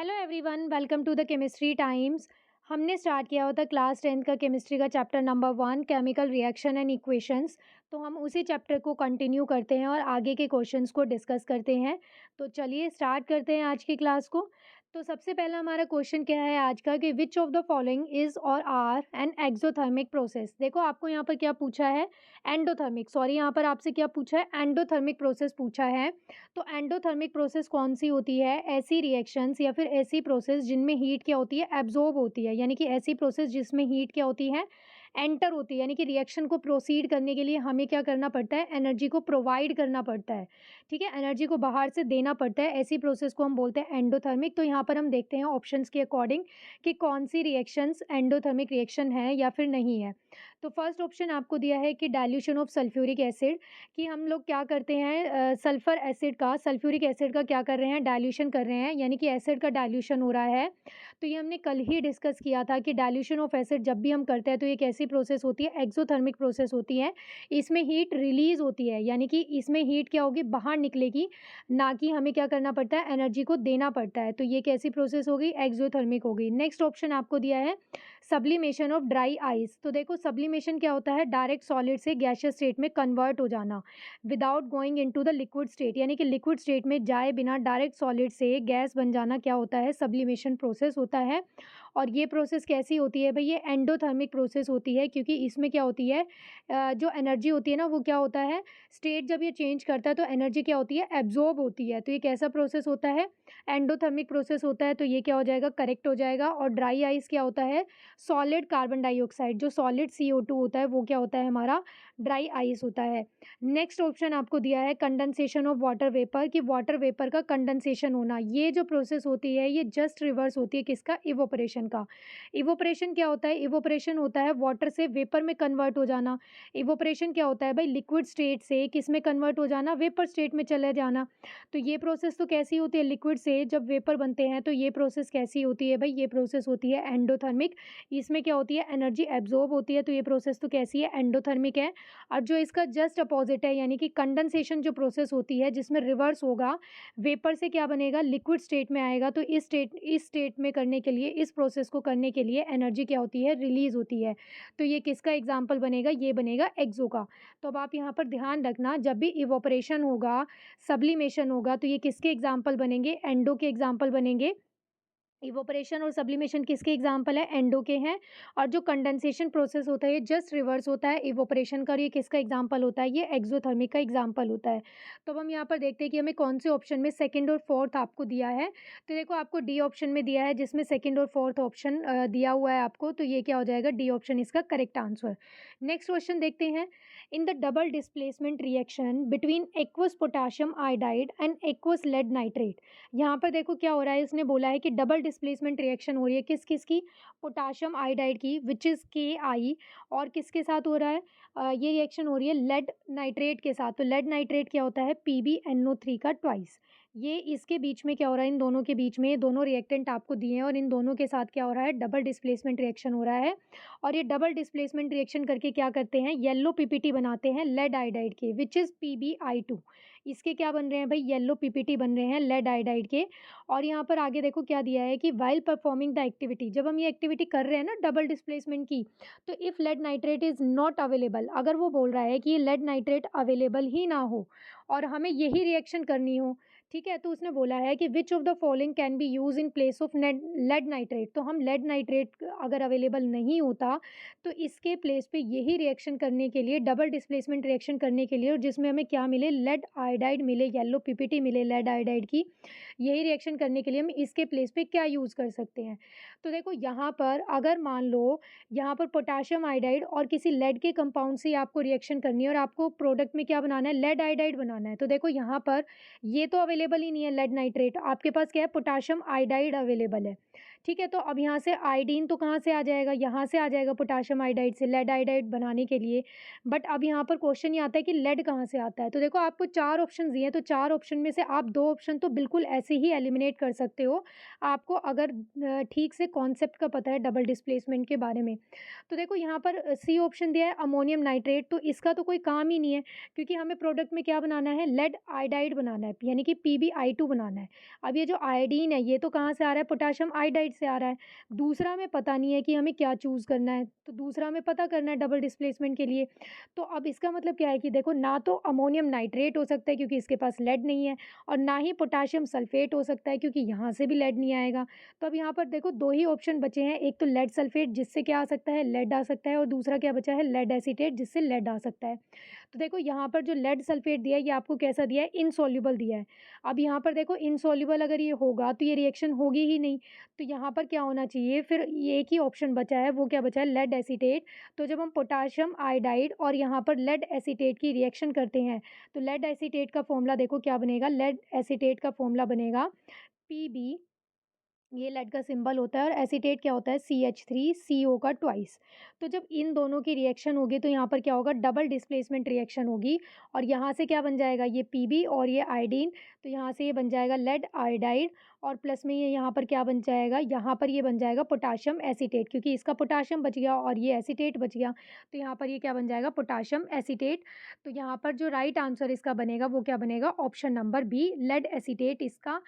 Hello everyone, welcome to the chemistry times. हमने start किया होता क्लास 10th का केमिस्ट्री का chapter number 1 chemical reaction and equations. तो हम उसी चैप्टर को कंटिन्यू करते हैं और आगे के क्वेश्चंस को डिस्कस करते हैं। तो चलिए स्टार्ट करते हैं आज की क्लास को। तो सबसे पहला हमारा क्वेश्चन क्या है आज का कि which of the following is और आर एन एक्सोथर्मिक प्रोसेस। देखो आपको यहाँ पर क्या पूछा है, एंडोथर्मिक, सॉरी यहाँ पर आपसे क्या पूछा है, एंडोथर्मिक प्रोसेस पूछा है। तो एंडोथर्मिक प्रोसेस कौन सी होती है, ऐसी रिएक्शंस या फिर ऐसी प्रोसेस जिनमें हीट क्या होती है, एब्जॉर्ब होती है, यानी कि ऐसी प्रोसेस जिसमें हीट क्या होती है, एंटर होती है, यानी कि रिएक्शन को प्रोसीड करने के लिए हमें क्या करना पड़ता है, एनर्जी को प्रोवाइड करना पड़ता है। ठीक है, एनर्जी को बाहर से देना पड़ता है, ऐसी प्रोसेस को हम बोलते हैं एंडोथर्मिक। तो यहाँ पर हम देखते हैं ऑप्शंस के अकॉर्डिंग कि कौन सी रिएक्शंस एंडोथर्मिक रिएक्शन है या फिर नहीं है। तो फर्स्ट ऑप्शन आपको दिया है कि डाइल्यूशन ऑफ सल्फ्यूरिक एसिड, कि हम लोग क्या करते हैं, सल्फ्यूरिक एसिड का क्या कर रहे हैं, डाइल्यूशन कर रहे हैं, यानी कि एसिड का डाइल्यूशन हो रहा है। तो ये हमने कल ही डिस्कस किया था कि डाइल्यूशन ऑफ एसिड जब भी हम करते हैं तो ये कैसी प्रोसेस होती है, एक्सोथर्मिक प्रोसेस होती है। इसमें हीट रिलीज होती है, यानी कि इसमें हीट क्या होगी, बाहर निकलेगी, ना कि हमें क्या करना पड़ता है, एनर्जी को देना पड़ता है। तो ये कैसी प्रोसेस होगी, एक्सोथर्मिक होगी। नेक्स्ट ऑप्शन आपको दिया है सब्लिमेशन ऑफ ड्राई आइस। तो देखो सब्लिमेशन क्या होता है, डायरेक्ट सॉलिड से गैसियस स्टेट में कन्वर्ट हो जाना without going into the liquid state, यानी कि लिक्विड स्टेट में जाए बिना डायरेक्ट सॉलिड से गैस बन जाना क्या होता है, सब्लिमेशन प्रोसेस होता है। और ये प्रोसेस कैसी होती है भाई, ये एंडोथर्मिक प्रोसेस होती है, क्योंकि इसमें क्या होती है, जो एनर्जी होती है ना वो क्या होता है, स्टेट जब ये चेंज करता है तो एनर्जी क्या होती है, एब्जॉर्ब होती है। तो ये कैसा प्रोसेस होता है, एंडोथर्मिक प्रोसेस होता है। तो ये क्या हो जाएगा, करेक्ट हो जाएगा। और ड्राई आइस क्या होता है, सॉलिड कार्बन डाइऑक्साइड, जो सॉलिड CO2 होता है वो क्या होता है, हमारा ड्राई आइस होता है। नेक्स्ट ऑप्शन आपको दिया है कंडेंसेशन ऑफ वाटर वेपर, कि वाटर वेपर का कंडेंसेशन होना। ये जो प्रोसेस होती है ये जस्ट रिवर्स होती है किसका, इवोपरेशन का। इवोपरेशन क्या होता है, इवोपरेशन होता है वाटर से वेपर में कन्वर्ट हो जाना। इवोपरेशन क्या होता है भाई, लिक्विड स्टेट से किस में कन्वर्ट हो जाना, वेपर स्टेट में चले जाना। तो ये प्रोसेस तो कैसी होती है, लिक्विड से जब वेपर बनते हैं तो ये प्रोसेस कैसी होती है भाई, ये प्रोसेस होती है एंडोथर्मिक। इसमें क्या होती है, एनर्जी एब्जॉर्ब होती है। तो ये प्रोसेस तो कैसी है, एंडोथर्मिक है। और जो इसका जस्ट अपोजिट है, यानी कि कंडेंसेशन जो प्रोसेस होती है जिसमें रिवर्स होगा, वेपर से क्या बनेगा, लिक्विड स्टेट में आएगा। तो इस स्टेट में करने के लिए, इस प्रोसेस को करने के लिए एनर्जी क्या होती है, रिलीज होती है। तो ये किसका एग्जाम्पल बनेगा, ये बनेगा एक्सो का। तो अब आप यहाँ पर ध्यान रखना, जब भी इवोपरेशन होगा, सब्लिमेशन होगा, तो ये किसके एग्जाम्पल बनेंगे, एंडो के एग्जाम्पल बनेंगे। इवोपरेशन और सब्लिमेशन किसके एग्जाम्पल है, एंडो के हैं। और जो कंडेंसेशन प्रोसेस होता है ये जस्ट रिवर्स होता है इवोपरेशन का, और ये किसका एग्जाम्पल होता है, ये एक्सोथर्मिक का एग्जाम्पल होता है। तो अब हम यहाँ पर देखते हैं कि हमें कौन से ऑप्शन में सेकंड और फोर्थ आपको दिया है। तो देखो आपको डी ऑप्शन में दिया है, जिसमें सेकंड और फोर्थ ऑप्शन दिया हुआ है आपको। तो ये क्या हो जाएगा, डी ऑप्शन इसका करेक्ट आंसर। नेक्स्ट क्वेश्चन देखते हैं। In the double displacement reaction between aqueous potassium iodide and aqueous lead nitrate. यहाँ पर देखो क्या हो रहा है, इसने बोला है कि डबल डिस्प्लेसमेंट रिएक्शन हो रही है, किस किस की, पोटाशियम आयोडाइड की, विच इज़ KI। और किसके साथ हो रहा है, ये रिएक्शन हो रही है लेड नाइट्रेट के साथ। तो लेड नाइट्रेट क्या होता है, PbNO3 का ट्वाइस। ये इसके बीच में क्या हो रहा है, इन दोनों के बीच में, दोनों रिएक्टेंट आपको दिए हैं और इन दोनों के साथ क्या हो रहा है, डबल डिस्प्लेसमेंट रिएक्शन हो रहा है। और ये डबल डिस्प्लेसमेंट रिएक्शन करके क्या करते हैं, येलो PPT बनाते हैं लेड आयोडाइड के, विच इज़ PbI2। इसके क्या बन रहे हैं भाई, येलो PPT बन रहे हैं लेड आयोडाइड के। और यहाँ पर आगे देखो क्या दिया है कि वाइल परफॉर्मिंग द एक्टिविटी, जब हम ये एक्टिविटी कर रहे हैं ना डबल डिस्प्लेसमेंट की, तो if lead nitrate is not available, अगर वो बोल रहा है कि ये लेड नाइट्रेट अवेलेबल ही ना हो और हमें यही रिएक्शन करनी हो, ठीक है, तो उसने बोला है कि which of the following can be use in place of lead nitrate. तो हम लेड नाइट्रेट अगर अवेलेबल नहीं होता तो इसके प्लेस पे यही रिएक्शन करने के लिए, डबल डिस्प्लेसमेंट रिएक्शन करने के लिए, और जिसमें हमें क्या मिले, लेड आयोडाइड मिले, येलो PPT मिले लेड आयोडाइड की, यही रिएक्शन करने के लिए हम इसके प्लेस पे क्या यूज़ कर सकते हैं। तो देखो यहाँ पर अगर मान लो यहाँ पर पोटाशियम आयोडाइड और किसी लेड के कंपाउंड से आपको रिएक्शन करनी है और आपको प्रोडक्ट में क्या बनाना है, लेड आयोडाइड बनाना है। तो देखो यहाँ पर ये तो अवेलेबल ही नहीं है लेड नाइट्रेट, आपके पास क्या है, पोटाशियम आयोडाइड अवेलेबल है। ठीक है, तो अब यहाँ से आयोडीन तो कहाँ से आ जाएगा, यहाँ से आ जाएगा पोटेशियम आयोडाइड से, लेड आयोडाइड बनाने के लिए। बट अब यहाँ पर क्वेश्चन ये आता है कि लेड कहाँ से आता है। तो देखो आपको 4 ऑप्शन दिए हैं, तो 4 ऑप्शन में से आप 2 ऑप्शन तो बिल्कुल ऐसे ही एलिमिनेट कर सकते हो, आपको अगर ठीक से कॉन्सेप्ट का पता है डबल डिस्प्लेसमेंट के बारे में। तो देखो यहाँ पर सी ऑप्शन दिया है अमोनियम नाइट्रेट, तो इसका तो कोई काम ही नहीं है, क्योंकि हमें प्रोडक्ट में क्या बनाना है, लेड आयोडाइड बनाना है, यानी कि PbI2 बनाना है। अब ये जो आयोडीन है, ये तो कहाँ से आ रहा है, पोटेशियम आयोडाइड से आ रहा है। दूसरा हमें पता नहीं है कि हमें क्या चूज़ करना है, तो दूसरा हमें पता करना है डबल डिस्प्लेसमेंट के लिए। तो अब इसका मतलब क्या है कि देखो, ना तो अमोनियम नाइट्रेट हो सकता है क्योंकि इसके पास लेड नहीं है, और ना ही पोटेशियम सल्फेट हो सकता है क्योंकि यहाँ से भी लेड नहीं आएगा। तो अब यहाँ पर देखो 2 ही ऑप्शन बचे हैं, एक तो लेड सल्फेट जिससे क्या आ सकता है, लेड आ सकता है, और दूसरा क्या बचा है, लेड एसीटेट जिससे लेड आ सकता है। तो देखो यहाँ पर जो लेड सल्फेट दिया है, ये आपको कैसा दिया है, इनसॉल्युबल दिया है। अब यहाँ पर देखो इनसॉल्युबल अगर ये होगा तो ये रिएक्शन होगी ही नहीं, तो यहाँ पर क्या होना चाहिए, फिर ये एक ही ऑप्शन बचा है, वो क्या बचा है, लेड एसीटेट। तो जब हम पोटेशियम आयोडाइड और यहाँ पर लेड एसीटेट की रिएक्शन करते हैं, तो लेड एसीटेट का फॉर्मूला देखो क्या बनेगा, लेड एसीटेट का फॉर्मूला बनेगा PB, ये लेड का सिंबल होता है, और एसीटेट क्या होता है, CH3CO का ट्वाइस। तो जब इन दोनों की रिएक्शन होगी तो यहाँ पर क्या होगा, डबल डिस्प्लेसमेंट रिएक्शन होगी, और यहाँ से क्या बन जाएगा, ये PB और ये आयोडीन, तो यहाँ से ये बन जाएगा लेड आयोडाइड, और प्लस में ये यहाँ पर क्या बन जाएगा, यहाँ पर ये बन जाएगा पोटेशियम एसीटेट, क्योंकि इसका पोटेशियम बच गया और ये एसीटेट बच गया, तो यहाँ पर ये क्या बन जाएगा, पोटेशियम एसीटेट। तो यहाँ पर जो राइट आंसर इसका बनेगा वो क्या बनेगा, option number B, lead acetate इसका।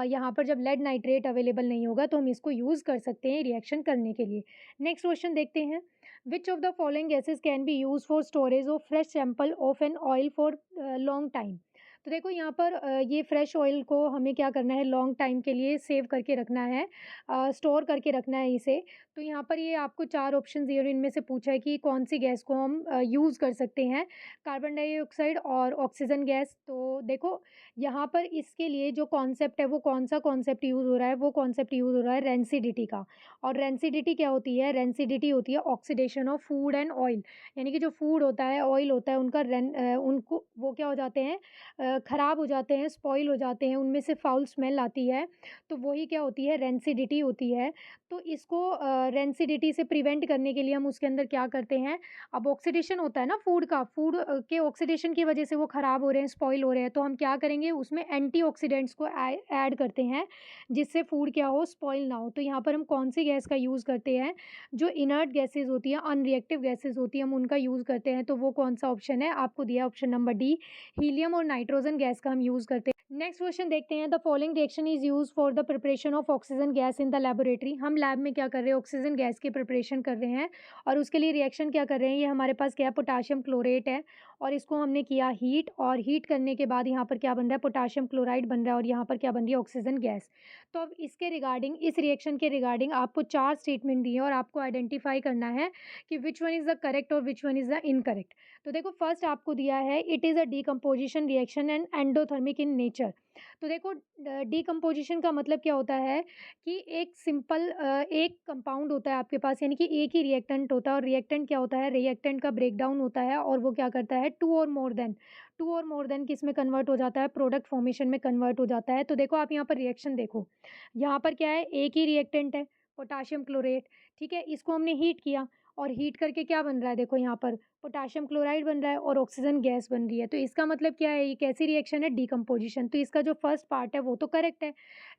यहाँ पर जब लेड नाइट्रेट अवेलेबल नहीं होगा तो हम इसको यूज़ कर सकते हैं रिएक्शन करने के लिए। नेक्स्ट क्वेश्चन देखते हैं, which of the following gases can be use for storage of fresh sample of an oil for long time. तो देखो यहाँ पर ये फ्रेश ऑयल को हमें क्या करना है, लॉन्ग टाइम के लिए सेव करके रखना है, स्टोर करके रखना है इसे। तो यहाँ पर ये आपको 4 ऑप्शन दिए और इनमें से पूछा है कि कौन सी गैस को हम यूज़ कर सकते हैं, कार्बन डाइऑक्साइड और ऑक्सीजन गैस। तो देखो यहाँ पर इसके लिए जो कॉन्सेप्ट है, वो कौन-सा कॉन्सेप्ट यूज़ हो रहा है, वो कॉन्सेप्ट यूज़ हो रहा है रेंसिडिटी का। और रेंसिडिटी क्या होती है, रेंसिडिटी होती है oxidation of food and oil, यानी कि जो फूड होता है, ऑयल होता है, उनका उनको वो क्या हो जाते हैं, ख़राब हो जाते हैं, स्पॉइल हो जाते हैं, उनमें से फाउल स्मेल आती है, तो वही क्या होती है, रेंसिडिटी होती है। तो इसको रेंसिडिटी से प्रिवेंट करने के लिए हम उसके अंदर क्या करते हैं, अब ऑक्सीडेशन होता है ना फूड का, फूड के ऑक्सीडेशन की वजह से वो ख़राब हो रहे हैं, स्पॉइल हो रहे हैं, तो हम क्या करेंगे, उसमें एंटीऑक्सीडेंट्स को ऐड करते हैं, जिससे फूड क्या हो, स्पॉइल ना हो। तो यहाँ पर हम कौन सी गैस का यूज़ करते हैं, जो इनर्ट गैसेज़ होती हैं, अनरिएक्टिव गैसेज़ होती हैं, हम उनका यूज़ करते हैं। तो वो कौन-सा ऑप्शन है, आपको दिया ऑप्शन नंबर डी, हीलियम और नाइट्रोजन गैस का हम यूज़ करते हैं। नेक्स्ट क्वेश्चन देखते हैं, the following reaction is used for the preparation of oxygen gas in the laboratory. हम लैब में क्या कर रहे हैं, ऑक्सीजन गैस की प्रिपरेशन कर रहे हैं, और उसके लिए रिएक्शन क्या कर रहे हैं, ये हमारे पास क्या है, पोटेशियम क्लोरेट है, और इसको हमने किया हीट, और हीट करने के बाद यहाँ पर क्या बन रहा है, पोटेशियम क्लोराइड बन रहा है, और यहाँ पर क्या बन रही है, ऑक्सीजन गैस। तो अब इसके रिगार्डिंग, इस रिएक्शन के रिगार्डिंग आपको 4 स्टेटमेंट दिए हैं, और आपको आइडेंटिफाई करना है कि which one is the correct और which one is the incorrect. तो देखो फर्स्ट आपको दिया है, it is a decomposition reaction and endothermic in nature. तो देखो डीकम्पोजिशन का मतलब क्या होता है कि एक सिंपल एक कंपाउंड होता है आपके पास, यानी कि एक ही रिएक्टेंट होता है, और रिएक्टेंट क्या होता है, रिएक्टेंट का ब्रेकडाउन होता है, और वो क्या करता है, टू और मोर देन किस में कन्वर्ट हो जाता है, प्रोडक्ट फॉर्मेशन में कन्वर्ट हो जाता है। तो देखो आप यहाँ पर रिएक्शन देखो, यहाँ पर क्या है, एक ही रिएक्टेंट है, पोटेशियम क्लोरेट, ठीक है, इसको हमने हीट किया, और हीट करके क्या बन रहा है, देखो यहाँ पर पोटेशियम क्लोराइड बन रहा है और ऑक्सीजन गैस बन रही है। तो इसका मतलब क्या है, ये कैसी रिएक्शन है, डीकम्पोजिशन। तो इसका जो फर्स्ट पार्ट है वो तो करेक्ट है।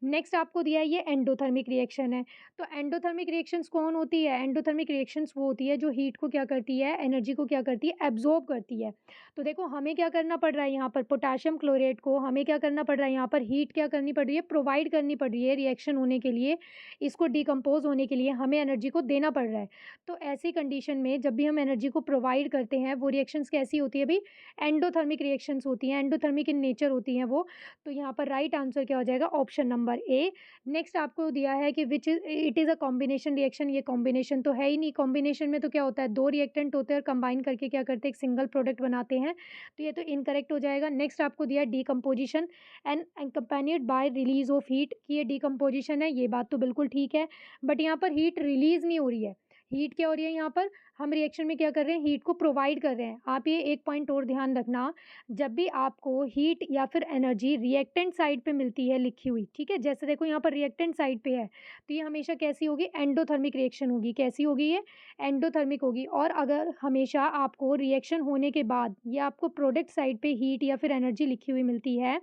नेक्स्ट आपको दिया है, ये एंडोथर्मिक रिएक्शन है। तो एंडोथर्मिक रिएक्शंस कौन होती है, एंडोथर्मिक रिएक्शंस वो होती है जो हीट को क्या करती है, एनर्जी को क्या करती है, एब्जॉर्ब करती है। तो देखो हमें क्या करना पड़ रहा है, यहाँ पर पोटेशियम क्लोरेट को हमें क्या करना पड़ रहा है, यहाँ पर हीट क्या करनी पड़ रही है, प्रोवाइड करनी पड़ रही है रिएक्शन होने के लिए, इसको डिकम्पोज होने के लिए हमें एनर्जी को देना पड़ रहा है। तो ऐसी कंडीशन में जब भी हम एनर्जी को प्रोवाइड करते हैं, वो रिएक्शंस कैसी होती है, भाई एंडोथर्मिक रिएक्शंस होती हैं, एंडोथर्मिक इन नेचर होती हैं वो। तो यहाँ पर राइट आंसर क्या हो जाएगा, ऑप्शन नंबर ए। नेक्स्ट आपको दिया है कि which is it is a combination reaction, ये कॉम्बिनेशन तो है ही नहीं, कॉम्बिनेशन में तो क्या होता है, 2 रिएक्टेंट होते हैं और कंबाइन करके क्या करते हैं, एक सिंगल प्रोडक्ट बनाते हैं, तो ये तो इनकरेक्ट हो जाएगा। नेक्स्ट आपको दिया है decomposition and accompanied by release of heat, कि ये डीकम्पोजिशन है, ये बात तो बिल्कुल ठीक है, बट यहाँ पर हीट रिलीज नहीं हो रही है, हीट क्या हो रही है यहाँ पर, हम रिएक्शन में क्या कर रहे हैं, हीट को प्रोवाइड कर रहे हैं। आप ये एक पॉइंट और ध्यान रखना, जब भी आपको हीट या फिर एनर्जी रिएक्टेंट साइड पे मिलती है लिखी हुई, ठीक है? जैसे देखो यहाँ पर रिएक्टेंट साइड पे है, तो ये हमेशा कैसी होगी, एंडोथर्मिक रिएक्शन होगी। कैसी होगी ये? एंडोथर्मिक होगी। और अगर हमेशा आपको रिएक्शन होने के बाद या आपको प्रोडक्ट साइड पे हीट या फिर एनर्जी लिखी हुई मिलती है,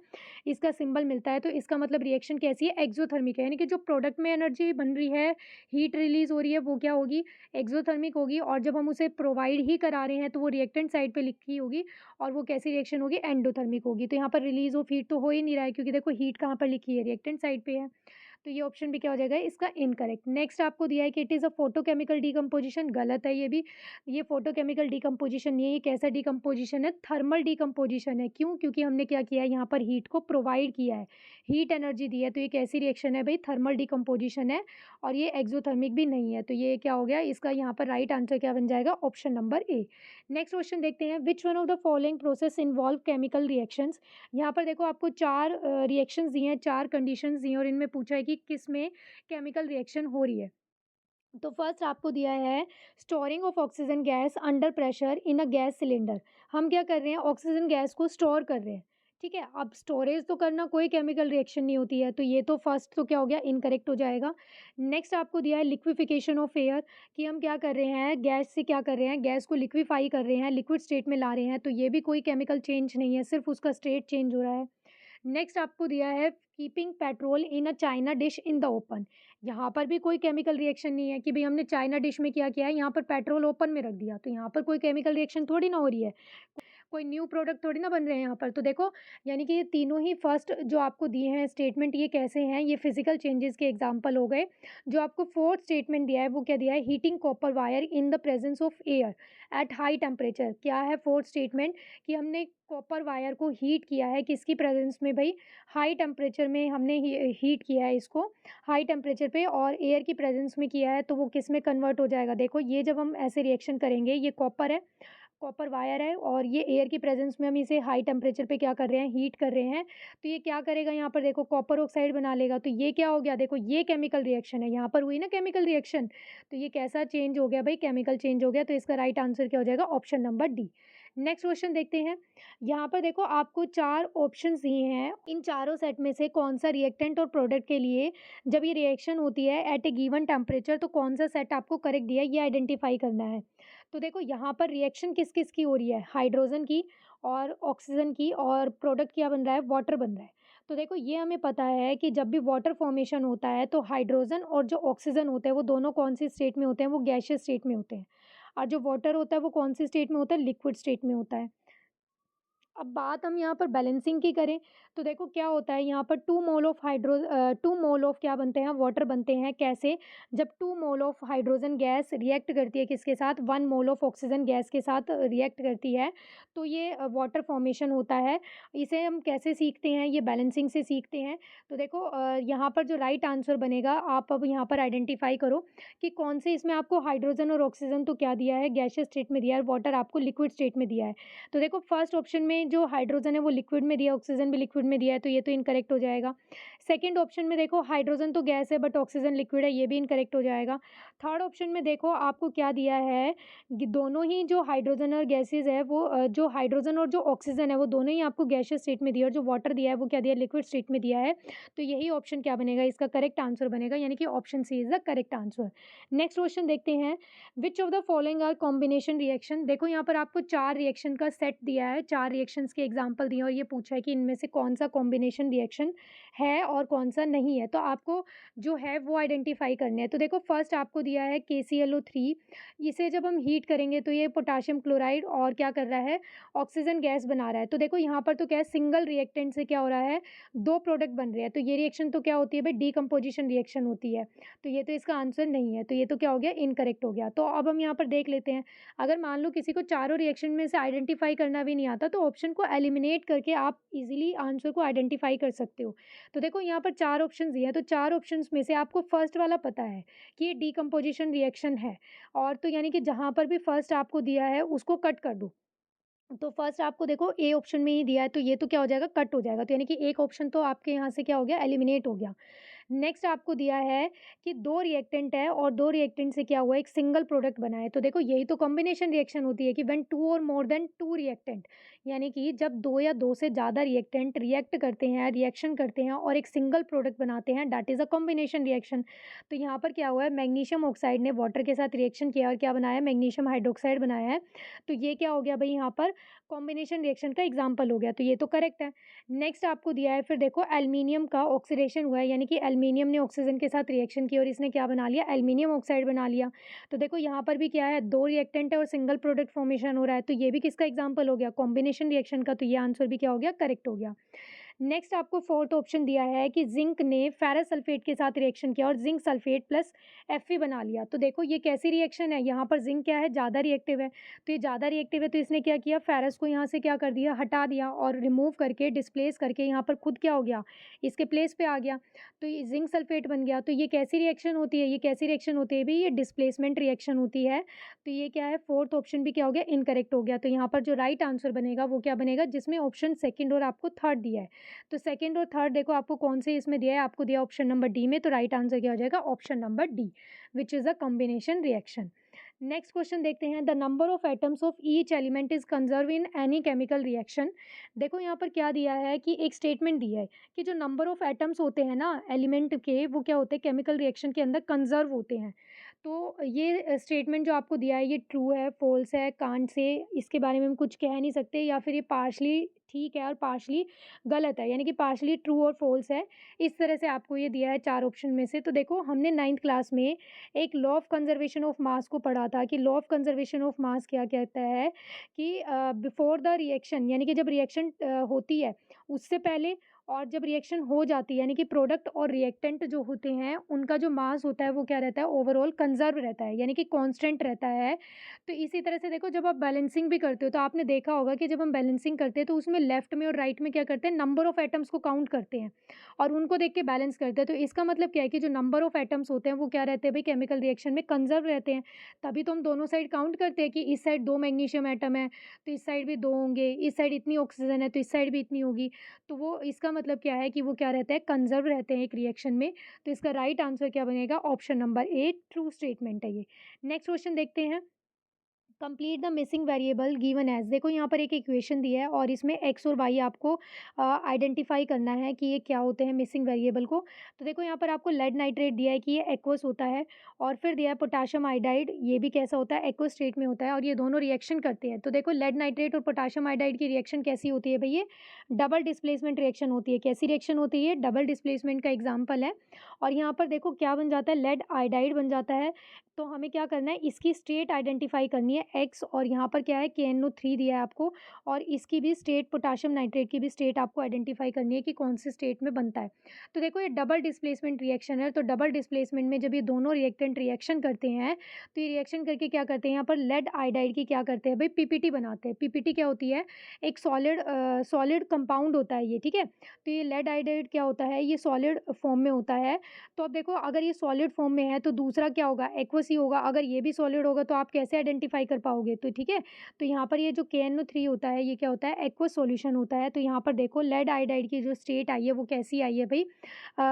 इसका सिंबल मिलता है, तो इसका मतलब रिएक्शन कैसी है, एक्सोथर्मिक है। यानी कि जो प्रोडक्ट में एनर्जी बन रही है, हीट रिलीज हो रही है, वो क्या होगी, एक्सोथर्मिक होगी। और जब हम उसे प्रोवाइड ही करा रहे हैं तो वो रिएक्टेंट साइड पे लिखी होगी, और वो कैसी रिएक्शन होगी, एंडोथर्मिक होगी। तो यहाँ पर रिलीज ऑफ हीट तो हो ही नहीं रहा है, क्योंकि देखो हीट कहाँ पर लिखी है, रिएक्टेंट साइड पे है। तो ये ऑप्शन भी क्या हो जाएगा, इसका इनकरेक्ट। नेक्स्ट आपको दिया है कि it is a photochemical decomposition, गलत है ये भी। ये फोटोकेमिकल डिकम्पोजिशन नहीं है, ये कैसा डिकम्पोजिशन है, थर्मल डिकम्पोजिशन है। क्यों? क्योंकि हमने क्या किया है, यहाँ पर हीट को प्रोवाइड किया है, हीट एनर्जी दी है। तो ये कैसी रिएक्शन है भाई, थर्मल डिकम्पोजिशन है, और ये एक्सोथर्मिक भी नहीं है। तो ये क्या हो गया, इसका यहाँ पर राइट आंसर क्या बन जाएगा, ऑप्शन नंबर ए। नेक्स्ट क्वेश्चन देखते हैं, which one of the following process involve chemical reactions. यहाँ पर देखो आपको 4 रिएक्शंस दिए हैं, 4 कंडीशंस दी हैं, और इनमें पूछा है कि किस में केमिकल रिएक्शन हो रही है। तो फर्स्ट आपको दिया है storing of oxygen gas under pressure in a gas cylinder. हम क्या कर रहे हैं, ऑक्सीजन गैस को स्टोर कर रहे हैं, ठीक है? अब स्टोरेज तो करना कोई केमिकल रिएक्शन नहीं होती है, तो ये तो फर्स्ट तो क्या हो गया, इनकरेक्ट हो जाएगा। नेक्स्ट आपको दिया है लिक्विफिकेशन ऑफ एयर, कि हम क्या कर रहे हैं, गैस से क्या कर रहे हैं, गैस को लिक्विफाई कर रहे हैं, लिक्विड स्टेट में ला रहे हैं, तो ये भी कोई केमिकल चेंज नहीं है, सिर्फ उसका स्टेट चेंज हो रहा है। नेक्स्ट आपको दिया है keeping petrol in a China dish in the open. यहाँ पर भी कोई केमिकल रिएक्शन नहीं है कि भाई हमने चाइना डिश में क्या किया है, यहाँ पर पेट्रोल ओपन में रख दिया, तो यहाँ पर कोई केमिकल रिएक्शन थोड़ी ना हो रही है, कोई न्यू प्रोडक्ट थोड़ी ना बन रहे हैं यहाँ पर। तो देखो, यानी कि ये तीनों ही फर्स्ट जो आपको दिए हैं स्टेटमेंट, ये कैसे हैं, ये फिजिकल चेंजेस के एग्जांपल हो गए। जो आपको फोर्थ स्टेटमेंट दिया है वो क्या दिया है, heating copper wire in the presence of air at high temperature. क्या है फोर्थ स्टेटमेंट, कि हमने कॉपर वायर को हीट किया है, किसकी प्रेजेंस में भाई, हाई टेम्परेचर में हमने हीट किया है इसको, हाई टेम्परेचर पे, और एयर की प्रेजेंस में किया है, तो वो किस में कन्वर्ट हो जाएगा। देखो ये जब हम ऐसे रिएक्शन करेंगे, ये कॉपर है, कॉपर वायर है, और ये एयर की प्रेजेंस में हम इसे हाई टेम्परेचर पे क्या कर रहे हैं, हीट कर रहे हैं, तो ये क्या करेगा, यहाँ पर देखो कॉपर ऑक्साइड बना लेगा। तो ये क्या हो गया, देखो ये केमिकल रिएक्शन है, यहाँ पर हुई ना केमिकल रिएक्शन, तो ये कैसा चेंज हो गया भाई, केमिकल चेंज हो गया। तो इसका राइट आंसर क्या हो जाएगा, option number D. Next question देखते हैं। यहाँ पर देखो आपको 4 ऑप्शंस दिए हैं, इन चारों सेट में से कौन सा रिएक्टेंट और प्रोडक्ट के लिए जब ये रिएक्शन होती है एट ए गिवन टेम्परेचर, तो कौन सा सेट आपको करेक्ट दिया है, ये आइडेंटिफाई करना है। तो देखो यहाँ पर रिएक्शन किस किस की हो रही है, हाइड्रोजन की और ऑक्सीजन की, और प्रोडक्ट क्या बन रहा है, वाटर बन रहा है। तो देखो ये हमें पता है कि जब भी वाटर फॉर्मेशन होता है, तो हाइड्रोजन और जो ऑक्सीजन होते हैं वो दोनों कौन सी स्टेट में होते हैं, वो गैसियस स्टेट में होते हैं। और जो वाटर होता है वो कौन सी स्टेट में होता है, लिक्विड स्टेट में होता है। अब बात हम यहाँ पर बैलेंसिंग की करें, तो देखो क्या होता है, यहाँ पर 2 मोल ऑफ क्या बनते हैं, वाटर बनते हैं। कैसे? जब 2 mole of hydrogen gas react करती है किसके साथ, 1 मोल ऑफ ऑक्सीजन गैस के साथ रिएक्ट करती है, तो ये वाटर फॉर्मेशन होता है। इसे हम कैसे सीखते हैं, ये बैलेंसिंग से सीखते हैं। तो देखो यहाँ पर जो राइट आंसर बनेगा, आप अब यहाँ पर आइडेंटिफाई करो कि कौन से इसमें आपको हाइड्रोजन और ऑक्सीजन तो क्या दिया है, गैसियस स्टेट में दिया है, वाटर आपको लिक्विड स्टेट में दिया है। तो देखो फर्स्ट ऑप्शन में जो हाइड्रोजन है वो लिक्विड में दिया है, ऑक्सीजन भी लिक्विड में दिया है, तो ये तो इनकरेक्ट हो जाएगा। सेकंड ऑप्शन में देखो हाइड्रोजन तो गैस है बट ऑक्सीजन लिक्विड है, ये भी इनकरेक्ट हो जाएगा। थर्ड ऑप्शन में देखो आपको क्या दिया है, कि दोनों ही जो हाइड्रोजन और गैसेज है वो जो हाइड्रोजन और जो ऑक्सीजन है वो दोनों ही आपको गैसियस स्टेट में दिया है, और जो वाटर दिया है वो क्या दिया है, लिक्विड स्टेट में दिया है। तो यही ऑप्शन क्या बनेगा, इसका करेक्ट आंसर बनेगा, यानी कि option C is the correct answer. Next question देखते हैं, which of the following are combination reaction. देखो यहाँ पर आपको 4 रिएक्शन का सेट दिया है, 4 रिएक्शंस के एग्जांपल दिए हैं, और ये पूछा है कि इनमें से कौन सा कॉम्बिनेशन रिएक्शन है और कौन सा नहीं है। तो आपको जो है वो आइडेंटिफाई करने हैं। तो देखो फर्स्ट आपको दिया है KClO3, इसे जब हम हीट करेंगे तो ये पोटाशियम क्लोराइड और क्या कर रहा है, ऑक्सीजन गैस बना रहा है। तो देखो यहाँ पर तो क्या है, सिंगल रिएक्टेंट से क्या हो रहा है, 2 प्रोडक्ट बन रहे हैं। तो ये रिएक्शन तो क्या होती है भाई, डीकम्पोजिशन रिएक्शन होती है। तो ये तो इसका आंसर नहीं है, तो ये तो क्या हो गया, इनकरेक्ट हो गया। तो अब हम यहाँ पर देख लेते हैं, अगर मान लो किसी को चारों रिएक्शन में से आइडेंटिफाई करना भी नहीं आता, तो ऑप्शन को एलिमिनेट करके आप इजीली आंसर को आइडेंटिफाई कर सकते हो। तो देखो यहाँ पर 4 ऑप्शंस दिए हैं, तो 4 ऑप्शंस में से आपको फर्स्ट वाला पता है कि ये डीकम्पोजिशन रिएक्शन है, और तो यानी कि जहाँ पर भी फर्स्ट आपको दिया है उसको कट कर दो। तो फर्स्ट आपको देखो ए ऑप्शन में ही दिया है, तो ये तो क्या हो जाएगा, कट हो जाएगा। तो यानी कि एक ऑप्शन तो आपके यहाँ से क्या हो गया, एलिमिनेट हो गया। नेक्स्ट आपको दिया है कि 2 रिएक्टेंट है और 2 रिएक्टेंट से क्या हुआ, एक सिंगल प्रोडक्ट बना है। तो देखो यही तो कॉम्बिनेशन रिएक्शन होती है कि व्हेन 2 और मोर देन 2 रिएक्टेंट, यानी कि जब 2 या 2 से ज़्यादा रिएक्टेंट रिएक्ट करते हैं, रिएक्शन करते हैं और एक सिंगल प्रोडक्ट बनाते हैं, that is a combination reaction. तो यहाँ पर क्या हुआ है, मैग्नीशियम ऑक्साइड ने वाटर के साथ रिएक्शन किया और क्या बनाया, मैग्नीशियम हाइड्रॉक्साइड बनाया है। तो ये क्या हो गया भई, यहाँ पर कॉम्बिनेशन रिएक्शन का एग्जाम्पल हो गया, तो ये तो करेक्ट है। नेक्स्ट आपको दिया है, फिर देखो एल्युमिनियम का ऑक्सीडेशन हुआ है, यानी कि एल्युमिनियम ने ऑक्सीजन के साथ रिएक्शन की और इसने क्या बना लिया, एल्युमिनियम ऑक्साइड बना लिया। तो देखो यहाँ पर भी क्या है, 2 रिएक्टेंट है और सिंगल प्रोडक्ट फॉर्मेशन हो रहा है, तो ये भी किसका एग्जाम्पल हो गया, कॉम्बिनेशन रिएक्शन का। तो ये आंसर भी क्या हो गया, करेक्ट हो गया। नेक्स्ट आपको फोर्थ ऑप्शन दिया है कि जिंक ने फेरस सल्फेट के साथ रिएक्शन किया और जिंक सल्फेट प्लस Fe बना लिया। तो देखो ये कैसी रिएक्शन है, यहाँ पर जिंक क्या है, ज़्यादा रिएक्टिव है। तो ये ज़्यादा रिएक्टिव है, तो इसने क्या किया, फेरस को यहाँ से क्या कर दिया, हटा दिया और रिमूव करके डिस्प्लेस करके यहाँ पर खुद क्या हो गया, इसके प्लेस पे आ गया। तो ये जिंक सल्फेट बन गया। तो ये कैसी रिएक्शन होती है, ये कैसी रिएक्शन होती है भाई, ये डिस्प्लेसमेंट रिएक्शन होती है। तो ये क्या है, फोर्थ ऑप्शन भी क्या हो गया, इनकरेक्ट हो गया। तो यहाँ पर जो राइट आंसर बनेगा वो क्या बनेगा, जिसमें ऑप्शन सेकंड और आपको थर्ड दिया है। तो सेकंड और थर्ड देखो आपको कौन से इसमें दिया है, आपको दिया ऑप्शन नंबर डी में। तो राइट आंसर क्या हो जाएगा, option number D, which is a combination reaction. Next question देखते हैं, the number of atoms of each element is conserve in any chemical reaction. देखो यहाँ पर क्या दिया है कि एक स्टेटमेंट दिया है कि जो नंबर ऑफ एटम्स होते हैं ना एलिमेंट के, वो क्या होते हैं केमिकल रिएक्शन के अंदर कंजर्व होते हैं। तो ये स्टेटमेंट जो आपको दिया है ये ट्रू है, फॉल्स है, कांट से इसके बारे में हम कुछ कह नहीं सकते, या फिर ये पार्शली ठीक है और पार्शली गलत है, यानी कि पार्शली ट्रू और फॉल्स है। इस तरह से आपको ये दिया है 4 ऑप्शन में से। तो देखो हमने 9th क्लास में एक law of conservation of mass को पढ़ा था कि law of conservation of mass क्या कहता है कि बिफोर द रिएक्शन, यानी कि जब रिएक्शन होती है उससे पहले और जब रिएक्शन हो जाती है, यानी कि प्रोडक्ट और रिएक्टेंट जो होते हैं उनका जो मास होता है वो क्या रहता है, ओवरऑल कंजर्व रहता है, यानी कि कांस्टेंट रहता है। तो इसी तरह से देखो जब आप बैलेंसिंग भी करते हो तो आपने देखा होगा कि जब हम बैलेंसिंग करते हैं तो उसमें लेफ्ट में और राइट में क्या करते हैं, नंबर ऑफ एटम्स को काउंट करते हैं और उनको देख के बैलेंस करते हैं। तो इसका मतलब क्या है कि जो नंबर ऑफ एटम्स होते हैं वो क्या रहते हैं भाई, केमिकल रिएक्शन में कंजर्व रहते हैं। तभी तो हम दोनों साइड काउंट करते हैं कि इस साइड 2 मैग्नीशियम एटम है तो इस साइड भी 2 होंगे, इस साइड इतनी ऑक्सीजन है तो इस साइड भी इतनी होगी। तो वो इसका मतलब क्या है कि वो क्या रहता है, कंजर्व रहते हैं एक रिएक्शन में। तो इसका राइट आंसर क्या बनेगा, option number A, true statement है ये। नेक्स्ट क्वेश्चन देखते हैं, complete the missing variable given as. देखो यहाँ पर एक इक्वेशन दिया है और इसमें एक्स और वाई आपको आइडेंटिफाई करना है कि ये क्या होते हैं मिसिंग वेरिएबल को। तो देखो यहाँ पर आपको लेड नाइट्रेट दिया है कि ये एक्वस होता है और फिर दिया है पोटाशियम आयोडाइड, ये भी कैसा होता है, एक्वस स्टेट में होता है और ये दोनों रिएक्शन करते हैं। तो देखो लेड नाइट्रेट और पोटाशियम आयोडाइड की रिएक्शन कैसी होती है भाई, ये डबल डिस्प्लेसमेंट रिएक्शन होती है। कैसी रिएक्शन होती है, डबल डिस्प्लेसमेंट का एग्जाम्पल है। और यहाँ पर देखो क्या बन जाता है, लेड आयोडाइड बन जाता है। तो हमें क्या करना है, इसकी स्टेट आइडेंटिफाई करनी है एक्स, और यहाँ पर क्या है KNO3 दिया है आपको, और इसकी भी स्टेट पोटाशियम नाइट्रेट की भी स्टेट आपको आइडेंटिफाई करनी है कि कौन से स्टेट में बनता है। तो देखो ये डबल डिस्प्लेसमेंट रिएक्शन है, तो डबल डिस्प्लेसमेंट में जब ये दोनों रिएक्टेंट रिएक्शन करते हैं तो ये रिएक्शन करके क्या करते हैं, यहाँ पर लेड आयोडाइड की क्या करते हैं भाई, पीपीटी बनाते हैं। पीपीटी क्या होती है, एक सॉलिड कंपाउंड होता है ये, ठीक है। तो ये लेड आयोडाइड क्या होता है, ये सॉलिड फॉर्म में होता है। तो अब देखो अगर ये सॉलिड फॉर्म में है तो दूसरा क्या होगा, एक्वस ही होगा। अगर ये भी सॉलिड होगा तो आप कैसे आइडेंटिफाई कर पाओगे, तो ठीक है। तो यहाँ पर ये जो KNO3 होता है ये क्या होता है, एक्वस सॉल्यूशन होता है। तो यहाँ पर देखो लेड आयोडाइड की जो स्टेट आई है वो कैसी आई है भाई,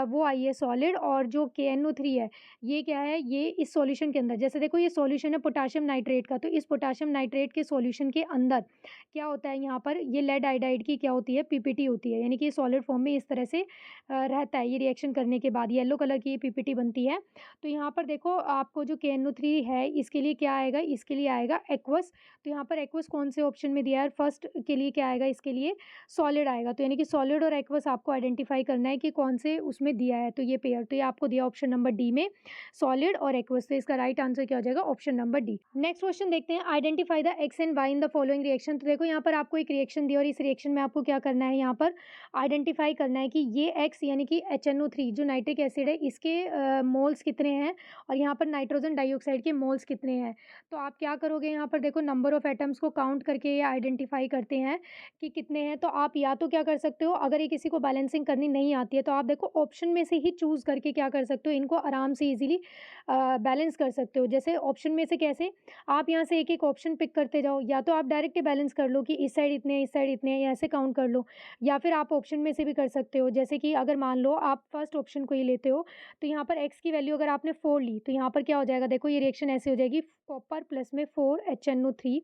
वो आई है सॉलिड, और जो KNO3 है ये क्या है, ये इस सॉल्यूशन के अंदर, जैसे देखो ये सॉल्यूशन है पोटाशियम नाइट्रेट का, तो इस पोटाशियम नाइट्रेट के सॉल्यूशन के अंदर क्या होता है, यहाँ पर ये लेड आयोडाइड की क्या होती है, पीपीटी होती है, यानी कि सॉलिड फॉर्म में इस तरह से रहता है। ये रिएक्शन करने के बाद येलो कलर की ये पीपीटी बनती है। तो यहाँ पर देखो आपको जो KNO3 है इसके लिए क्या आएगा, इसके लिए आएगा एक्वस। तो यहाँ पर एक्वस कौन से ऑप्शन में दिया है, फर्स्ट के लिए क्या आएगा, इसके लिए सॉलिड आएगा। तो यानी कि सॉलिड और एक्वस आपको आइडेंटिफाई करना है कि कौन से उसमें दिया है। तो ये पेयर, तो ये आपको दिया ऑप्शन नंबर डी में, सॉलिड और एक्वस। तो इसका राइट आंसर क्या हो जाएगा, option number D. Next question देखते हैं, identify the X and Y in the following reaction. तो देखो यहाँ पर आपको एक रिएक्शन दी और इस रिएक्शन में आपको क्या करना है, यहाँ पर आइडेंटिफाई करना है कि ये एक्स यानी कि HNO3 जो नाइट्रिक एसिड है इसके मोल्स कितने हैं और यहाँ पर नाइट्रोजन डाइऑक्साइड के मोल्स कितने हैं। तो आप क्या करोगे करोगे यहाँ पर देखो नंबर ऑफ एटम्स को काउंट करके ये आइडेंटिफ़ाई करते हैं कि कितने हैं। तो आप या तो क्या कर सकते हो, अगर ये किसी को बैलेंसिंग करनी नहीं आती है तो आप देखो ऑप्शन में से ही चूज़ करके क्या कर सकते हो, इनको आराम से ईज़िली बैलेंस कर सकते हो। जैसे ऑप्शन में से कैसे, आप यहाँ से एक-एक ऑप्शन पिक करते जाओ, या तो आप डायरेक्ट ही बैलेंस कर लो कि इस साइड इतने हैं, इस साइड इतने हैं, ऐसे काउंट कर लो। या फिर आप ऑप्शन में से भी कर सकते हो, जैसे कि अगर मान लो आप फर्स्ट ऑप्शन को ही लेते हो, तो यहाँ पर x की वैल्यू अगर आपने 4 ली, तो यहाँ पर क्या हो जाएगा, देखो ये रिएक्शन ऐसे हो जाएगी, कॉपर प्लस में 4HNO3,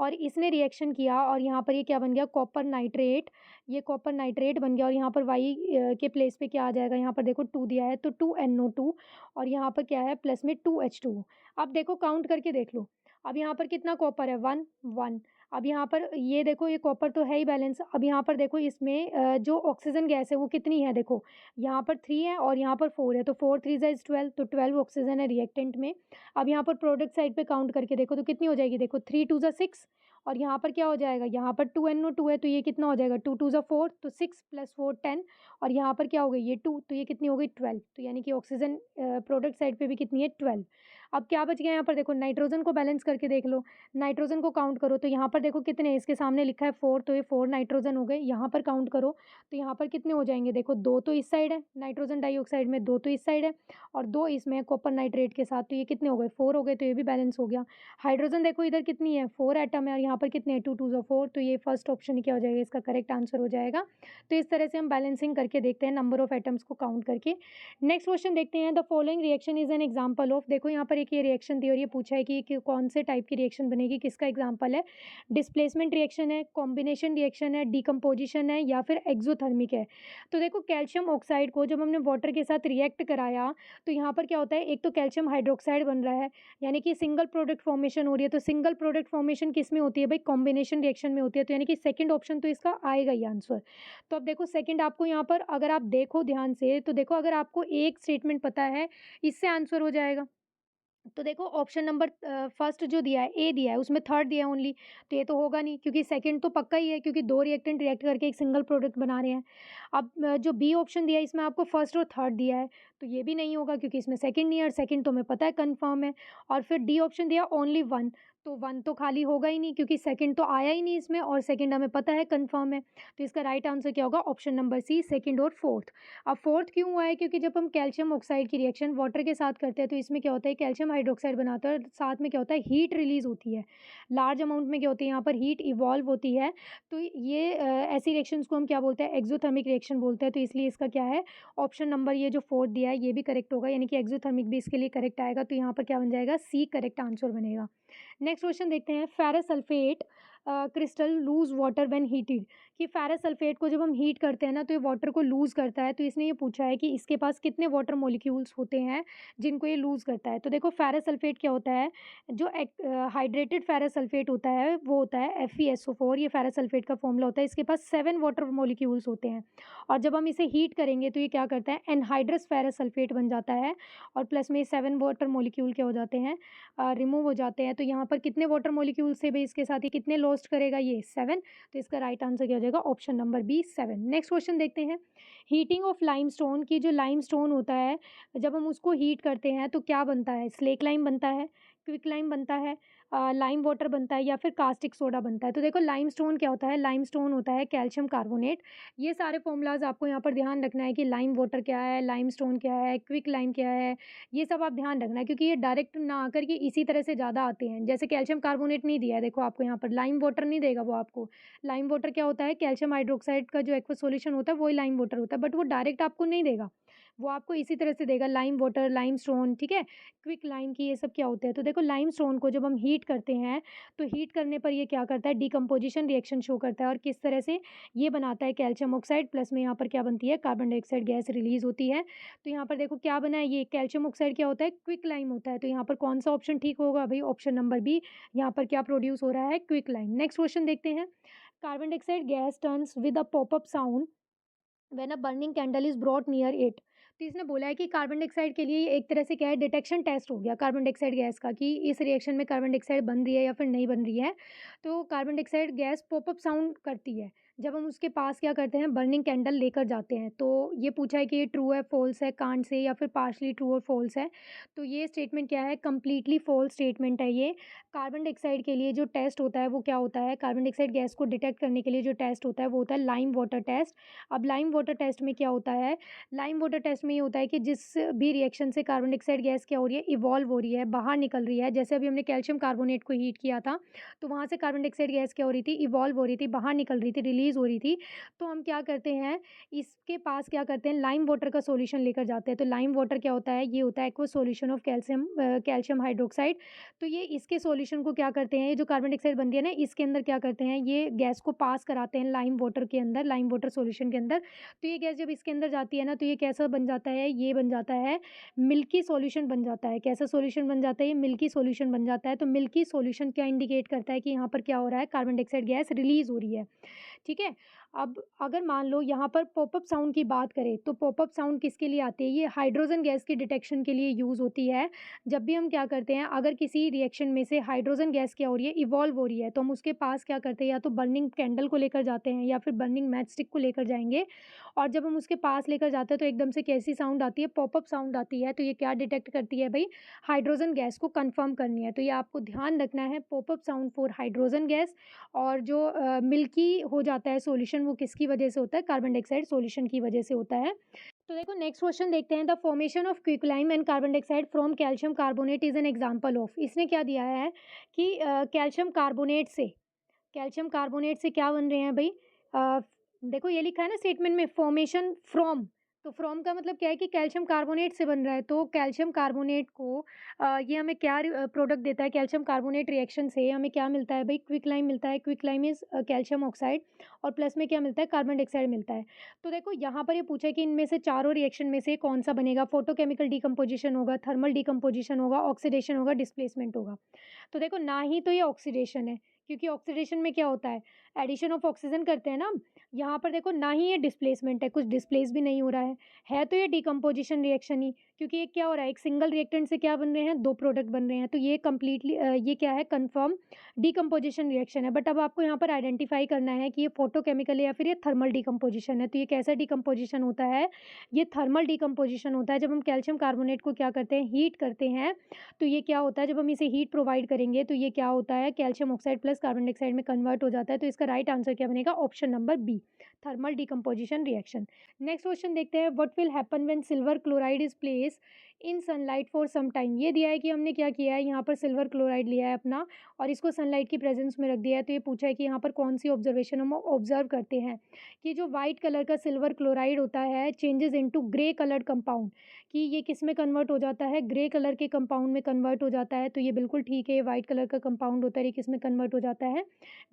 और इसने रिएक्शन किया और यहाँ पर ये क्या बन गया, कॉपर नाइट्रेट, ये कॉपर नाइट्रेट बन गया, और यहाँ पर Y के प्लेस पे क्या आ जाएगा, यहाँ पर देखो 2 दिया है तो 2NO2, और यहाँ पर क्या है प्लस में 2H2। अब देखो काउंट करके देख लो, अब यहाँ पर कितना कॉपर है, 1 1। अब यहाँ पर ये देखो, ये कॉपर तो है ही बैलेंस। अब यहाँ पर देखो इसमें जो ऑक्सीजन गैस है वो कितनी है, देखो यहाँ पर 3 है और यहाँ पर 4 है, तो 4 3 ज़ा इज़ 12, तो 12 ऑक्सीजन है रिएक्टेंट में। अब यहाँ पर प्रोडक्ट साइड पे काउंट करके देखो तो कितनी हो जाएगी, देखो 3 2 ज़ा 6, और यहाँ पर क्या हो जाएगा, यहाँ पर 2NO2 है तो ये कितना हो जाएगा, 2 2 ज़ा 4, तो 6 + 4 10, और यहाँ पर क्या हो गई, ये 2, तो ये कितनी हो गई 12, तो यानी कि ऑक्सीजन प्रोडक्ट साइड पे भी कितनी है, 12। अब क्या बच गया यहाँ पर, देखो नाइट्रोजन को बैलेंस करके देख लो, नाइट्रोजन को काउंट करो तो यहाँ पर देखो कितने हैं, इसके सामने लिखा है 4, तो ये 4 नाइट्रोजन हो गए। यहाँ पर काउंट करो तो यहाँ पर कितने हो जाएँगे, देखो 2 तो इस साइड है, नाइट्रोजन डाइऑक्साइड में 2 तो इस साइड है, और 2 इसमें है कॉपर नाइट्रेट के साथ, तो ये कितने हो गए, 4 हो गए, तो ये भी बैलेंस हो गया। हाइड्रोजन देखो इधर कितनी है, 4 एटम है, और यहाँ पर कितने हैं, 2 2 ज़ा 4, तो ये फर्स्ट ऑप्शन ही क्या हो जाएगा, इसका करेक्ट आंसर हो जाएगा। तो इस तरह से हम बैलेंसिंग करके देखते हैं नंबर ऑफ एटम्स को काउंट करके। नेक्स्ट क्वेश्चन देखते हैं, the following reaction is an example of, देखो यहाँ पर एक ये रिएक्शन दी और ये पूछा है कि कौन से टाइप की रिएक्शन बनेगी, किसका एग्जांपल है। डिस्प्लेसमेंट रिएक्शन है, कॉम्बिनेशन रिएक्शन है, डिकम्पोजिशन है, या फिर एक्सोथर्मिक है। तो देखो कैल्शियम ऑक्साइड को जब हमने वाटर के साथ रिएक्ट कराया तो यहाँ पर क्या होता है, एक तो कैल्शियम हाइड्रोक्साइड बन रहा है, यानी कि सिंगल प्रोडक्ट फॉर्मेशन हो रही है। तो सिंगल प्रोडक्ट फॉर्मेशन किस में होती है भाई, कॉम्बिनेशन रिएक्शन में होती है, तो यानी कि सेकंड ऑप्शन तो इसका आएगा ही आंसर। तो अब देखो सेकंड आपको यहाँ पर अगर आप देखो ध्यान से, तो देखो अगर आपको एक स्टेटमेंट पता है, इससे आंसर हो जाएगा। तो देखो ऑप्शन नंबर फर्स्ट जो दिया है, ए दिया है, उसमें थर्ड दिया है ओनली, तो ये तो होगा नहीं, क्योंकि सेकंड तो पक्का ही है, क्योंकि 2 रिएक्टेंट रिएक्ट करके एक सिंगल प्रोडक्ट बना रहे हैं। अब जो बी ऑप्शन दिया है इसमें आपको फर्स्ट और थर्ड दिया है, तो ये भी नहीं होगा, क्योंकि इसमें सेकंड नहीं है, और सेकंड तो हमें पता है कन्फर्म है। और फिर डी ऑप्शन दिया ओनली 1, तो 1 तो खाली होगा ही नहीं, क्योंकि सेकंड तो आया ही नहीं इसमें, और सेकंड हमें पता है कन्फर्म है। तो इसका राइट आंसर क्या होगा, ऑप्शन नंबर सी, सेकंड और फोर्थ। अब फोर्थ क्यों हुआ है, क्योंकि जब हम कैल्शियम ऑक्साइड की रिएक्शन वाटर के साथ करते हैं तो इसमें क्या होता है, कैल्शियम हाइड्रोक्साइड बनाता है, और साथ में क्या होता है, हीट रिलीज़ होती है। लार्ज अमाउंट में क्या होती है, यहाँ पर हीट इवॉल्व होती है। तो ये ऐसी रिएक्शंस को हम क्या बोलते हैं, एक्सोथर्मिक रिएक्शन बोलते हैं। तो इसलिए इसका क्या है, ऑप्शन नंबर ये जो फोर्थ दिया है ये भी करेक्ट होगा, यानी कि एक्सोथर्मिक भी इसके लिए करेक्ट आएगा। तो यहाँ पर क्या बन जाएगा, सी करेक्ट आंसर बनेगा। नेक्स्ट क्वेश्चन देखते हैं, ferrous sulphate crystal loose water when heated, कि फेरस सल्फेट को जब हम हीट करते हैं ना तो ये वाटर को लूज़ करता है। तो इसने ये पूछा है कि इसके पास कितने वाटर मॉलिक्यूल्स होते हैं जिनको ये लूज़ करता है। तो देखो फेरस सल्फेट क्या होता है, जो हाइड्रेटेड फेरस सल्फेट होता है वो होता है FeSO4, ये फेरस सल्फेट का फॉर्मूला होता है। इसके पास 7 वाटर मॉलिक्यूल्स होते हैं, और जब हम इसे हीट करेंगे तो ये क्या करता है, एनहाइड्रस फेरस सल्फेट बन जाता है, और प्लस में 7 वाटर मॉलिक्यूल क्या हो जाते हैं, रिमूव हो जाते हैं। तो यहाँ पर कितने वाटर मॉलिक्यूल्स थे भाई इसके साथ, ही कितने लॉस्ट करेगा, ये 7। तो इसका राइट आंसर क्या हो जाएगा, option number B 7। Next question देखते हैं, हीटिंग ऑफ लाइमस्टोन, की जो लाइमस्टोन होता है जब हम उसको हीट करते हैं तो क्या बनता है, स्लेक लाइम बनता है, क्विक लाइम बनता है, लाइम वाटर बनता है, या फिर कास्टिक सोडा बनता है। तो देखो लाइमस्टोन क्या होता है, लाइमस्टोन होता है कैल्शियम कार्बोनेट। ये सारे फॉर्मूलाज आपको यहाँ पर ध्यान रखना है कि लाइम वाटर क्या है, लाइमस्टोन क्या है, क्विक लाइम क्या है, ये सब आप ध्यान रखना है, क्योंकि ये डायरेक्ट ना आकर के इसी तरह से ज़्यादा आते हैं। जैसे कैल्शियम कार्बोनेट नहीं दिया है, देखो आपको यहाँ पर लाइम वाटर नहीं देगा वो आपको। लाइम वाटर क्या होता है, कैल्शियम हाइड्रोक्साइड का जो एक्वस सॉल्यूशन होता है वही लाइम वाटर होता है, बट वो डायरेक्ट आपको नहीं देगा, वो आपको इसी तरह से देगा, लाइम वाटर, लाइमस्टोन, ठीक है। क्विक लाइम की ये सब क्या होते हैं, तो देखो लाइमस्टोन को जब हम हीट करते हैं तो हीट करने पर ये क्या करता है, डिकम्पोजिशन रिएक्शन शो करता है, और किस तरह से ये बनाता है, कैल्शियम ऑक्साइड प्लस में यहाँ पर क्या बनती है, कार्बन डाइऑक्साइड गैस रिलीज होती है। तो यहाँ पर देखो क्या बना है, ये कैल्शियम ऑक्साइड क्या होता है, क्विक लाइम होता है। तो यहाँ पर कौन सा ऑप्शन ठीक होगा भाई, ऑप्शन नंबर बी, यहाँ पर क्या प्रोड्यूस हो रहा है, क्विक लाइम। नेक्स्ट क्वेश्चन देखते हैं, carbon dioxide gas turns with a popup sound when a burning candle is brought near it. तो इसने बोला है कि कार्बन डाइऑक्साइड के लिए ये एक तरह से क्या है, डिटेक्शन टेस्ट हो गया कार्बन डाइऑक्साइड गैस का, कि इस रिएक्शन में कार्बन डाइऑक्साइड बन रही है या फिर नहीं बन रही है। तो carbon dioxide gas popup sound करती है जब हम उसके पास क्या करते हैं, बर्निंग कैंडल लेकर जाते हैं। तो ये पूछा है कि ये ट्रू है, फ़ॉल्स है, कांट से, या फिर पार्शियली ट्रू और फ़ॉल्स है। तो ये स्टेटमेंट क्या है, कंप्लीटली फ़ॉल्स स्टेटमेंट है ये। कार्बन डाइऑक्साइड के लिए जो टेस्ट होता है वो क्या होता है, कार्बन डाइऑक्साइड गैस को डिटेक्ट करने के लिए जो टेस्ट होता है वो होता है लाइम वाटर टेस्ट। अब लाइम वाटर टेस्ट में क्या होता है, लाइम वाटर टेस्ट में ये होता है कि जिस भी रिएक्शन से कार्बन डाइऑक्साइड गैस क्या हो रही है, इवॉल्व हो रही है, बाहर निकल रही है। जैसे अभी हमने कैल्शियम कार्बोनेट को हीट किया था, तो वहाँ से कार्बन डाइऑक्साइड गैस क्या हो रही थी, इवॉल्व हो रही थी, बाहर निकल रही थी, रिलीज़ हो रही थी। तो हम क्या करते हैं, इसके पास क्या करते हैं, लाइम वाटर का सॉल्यूशन लेकर जाते हैं। तो लाइम वाटर क्या होता है, ये होता है aqueous solution of calcium hydroxide. तो ये इसके सॉल्यूशन को क्या करते हैं, ये जो कार्बन डाइऑक्साइड बनती है ना, इसके अंदर क्या करते हैं, ये गैस को पास कराते हैं लाइम वाटर के अंदर, लाइम वाटर सॉल्यूशन के अंदर। तो ये गैस जब इसके अंदर जाती है ना, तो ये कैसा बन जाता है, ये बन जाता है मिल्की सॉल्यूशन बन जाता है। कैसा सॉल्यूशन बन जाता है, ये मिल्की सॉल्यूशन बन जाता है। तो मिल्की सॉल्यूशन क्या इंडिकेट करता है कि यहाँ पर क्या हो रहा है, कार्बन डाइऑक्साइड गैस रिलीज़ हो रही है। ठीक है? अब अगर मान लो यहाँ पर पॉपअप साउंड की बात करें, तो पॉपअप साउंड किसके लिए आती है, ये हाइड्रोजन गैस की डिटेक्शन के लिए यूज़ होती है। जब भी हम क्या करते हैं, अगर किसी रिएक्शन में से हाइड्रोजन गैस क्या हो रही है, इवॉल्व हो रही है, तो हम उसके पास क्या करते हैं, या तो बर्निंग कैंडल को लेकर जाते हैं या फिर बर्निंग मैच स्टिक को लेकर जाएँगे। और जब हम उसके पास लेकर जाते हैं तो एकदम से कैसी साउंड आती है, पॉपअप साउंड आती है। तो ये क्या डिटेक्ट करती है भई, हाइड्रोजन गैस को कन्फर्म करनी है। तो ये आपको ध्यान रखना है, popup sound for hydrogen gas. और जो मिल्की हो जाता है सॉल्यूशन, वो किसकी वजह से होता है, कार्बन डाइऑक्साइड सॉल्यूशन की वजह से होता है। तो देखो नेक्स्ट क्वेश्चन देखते हैं, the formation of quicklime and carbon dioxide from calcium carbonate is an example of. इसने क्या दिया है कि कैल्शियम कार्बोनेट से क्या बन रहे हैं भाई, अ, देखो ये लिखा है ना स्टेटमेंट में, फॉर्मेशन फ्रॉम। तो फ्रॉम का मतलब क्या है कि कैल्शियम कार्बोनेट से बन रहा है। तो कैल्शियम कार्बोनेट को ये हमें क्या प्रोडक्ट देता है, कैल्शियम कार्बोनेट रिएक्शन से हमें क्या मिलता है भाई, क्विकलाइम मिलता है। क्विकलाइम इज कैल्शियम ऑक्साइड, और प्लस में क्या मिलता है, कार्बन डाइऑक्साइड मिलता है। तो देखो यहाँ पर ये पूछा है कि इनमें से चारों रिएक्शन में से कौन सा बनेगा, फोटोकेमिकल डिकम्पोजिशन होगा, थर्मल डिकम्पोजिशन होगा, ऑक्सीडेशन होगा, डिस्प्लेसमेंट होगा। तो देखो ना ही तो ये ऑक्सीडेशन है, क्योंकि ऑक्सीडेशन में क्या होता है, एडिशन ऑफ ऑक्सीजन करते हैं ना हम। यहाँ पर देखो ना ही ये डिस्प्लेसमेंट है, कुछ डिस्प्लेस भी नहीं हो रहा है तो ये डिकम्पोजिशन रिएक्शन ही, क्योंकि ये क्या हो रहा है, एक सिंगल रिएक्टेंट से क्या बन रहे हैं, दो प्रोडक्ट बन रहे हैं। तो ये कंप्लीटली ये क्या है, कंफर्म डिकम्पोजिशन रिएक्शन है। बट अब आपको यहाँ पर आइडेंटिफाई करना है कि ये फोटोकेमिकल है या फिर ये थर्मल डिकम्पोजिशन है। तो ये कैसा डिकम्पोजिशन होता है, ये थर्मल डिकम्पोजिशन होता है। जब हम कैल्शियम कार्बोनेट को क्या करते हैं, हीट करते हैं, तो ये क्या होता है, जब हम इसे हीट प्रोवाइड करेंगे तो ये क्या होता है, calcium oxide plus carbon dioxide में कन्वर्ट हो जाता है। तो इसका राइट आंसर क्या बनेगा, option number B, thermal decomposition reaction. Next question देखते हैं, what will happen when silver chloride is place in sunlight for some time. ये दिया है कि हमने क्या किया है, यहाँ पर सिल्वर क्लोराइड लिया है अपना और इसको सनलाइट की प्रेजेंस में रख दिया है। तो ये पूछा है कि यहाँ पर कौन सी ऑब्जर्वेशन हम ऑब्जर्व करते हैं, कि जो वाइट कलर का सिल्वर क्लोराइड होता है changes into grey coloured compound, कि ये किस में कन्वर्ट हो जाता है, ग्रे कलर के कंपाउंड में कन्वर्ट हो जाता है। तो ये बिल्कुल ठीक है, ये वाइट कलर का कंपाउंड होता है, ये किस में कन्वर्ट हो जाता है,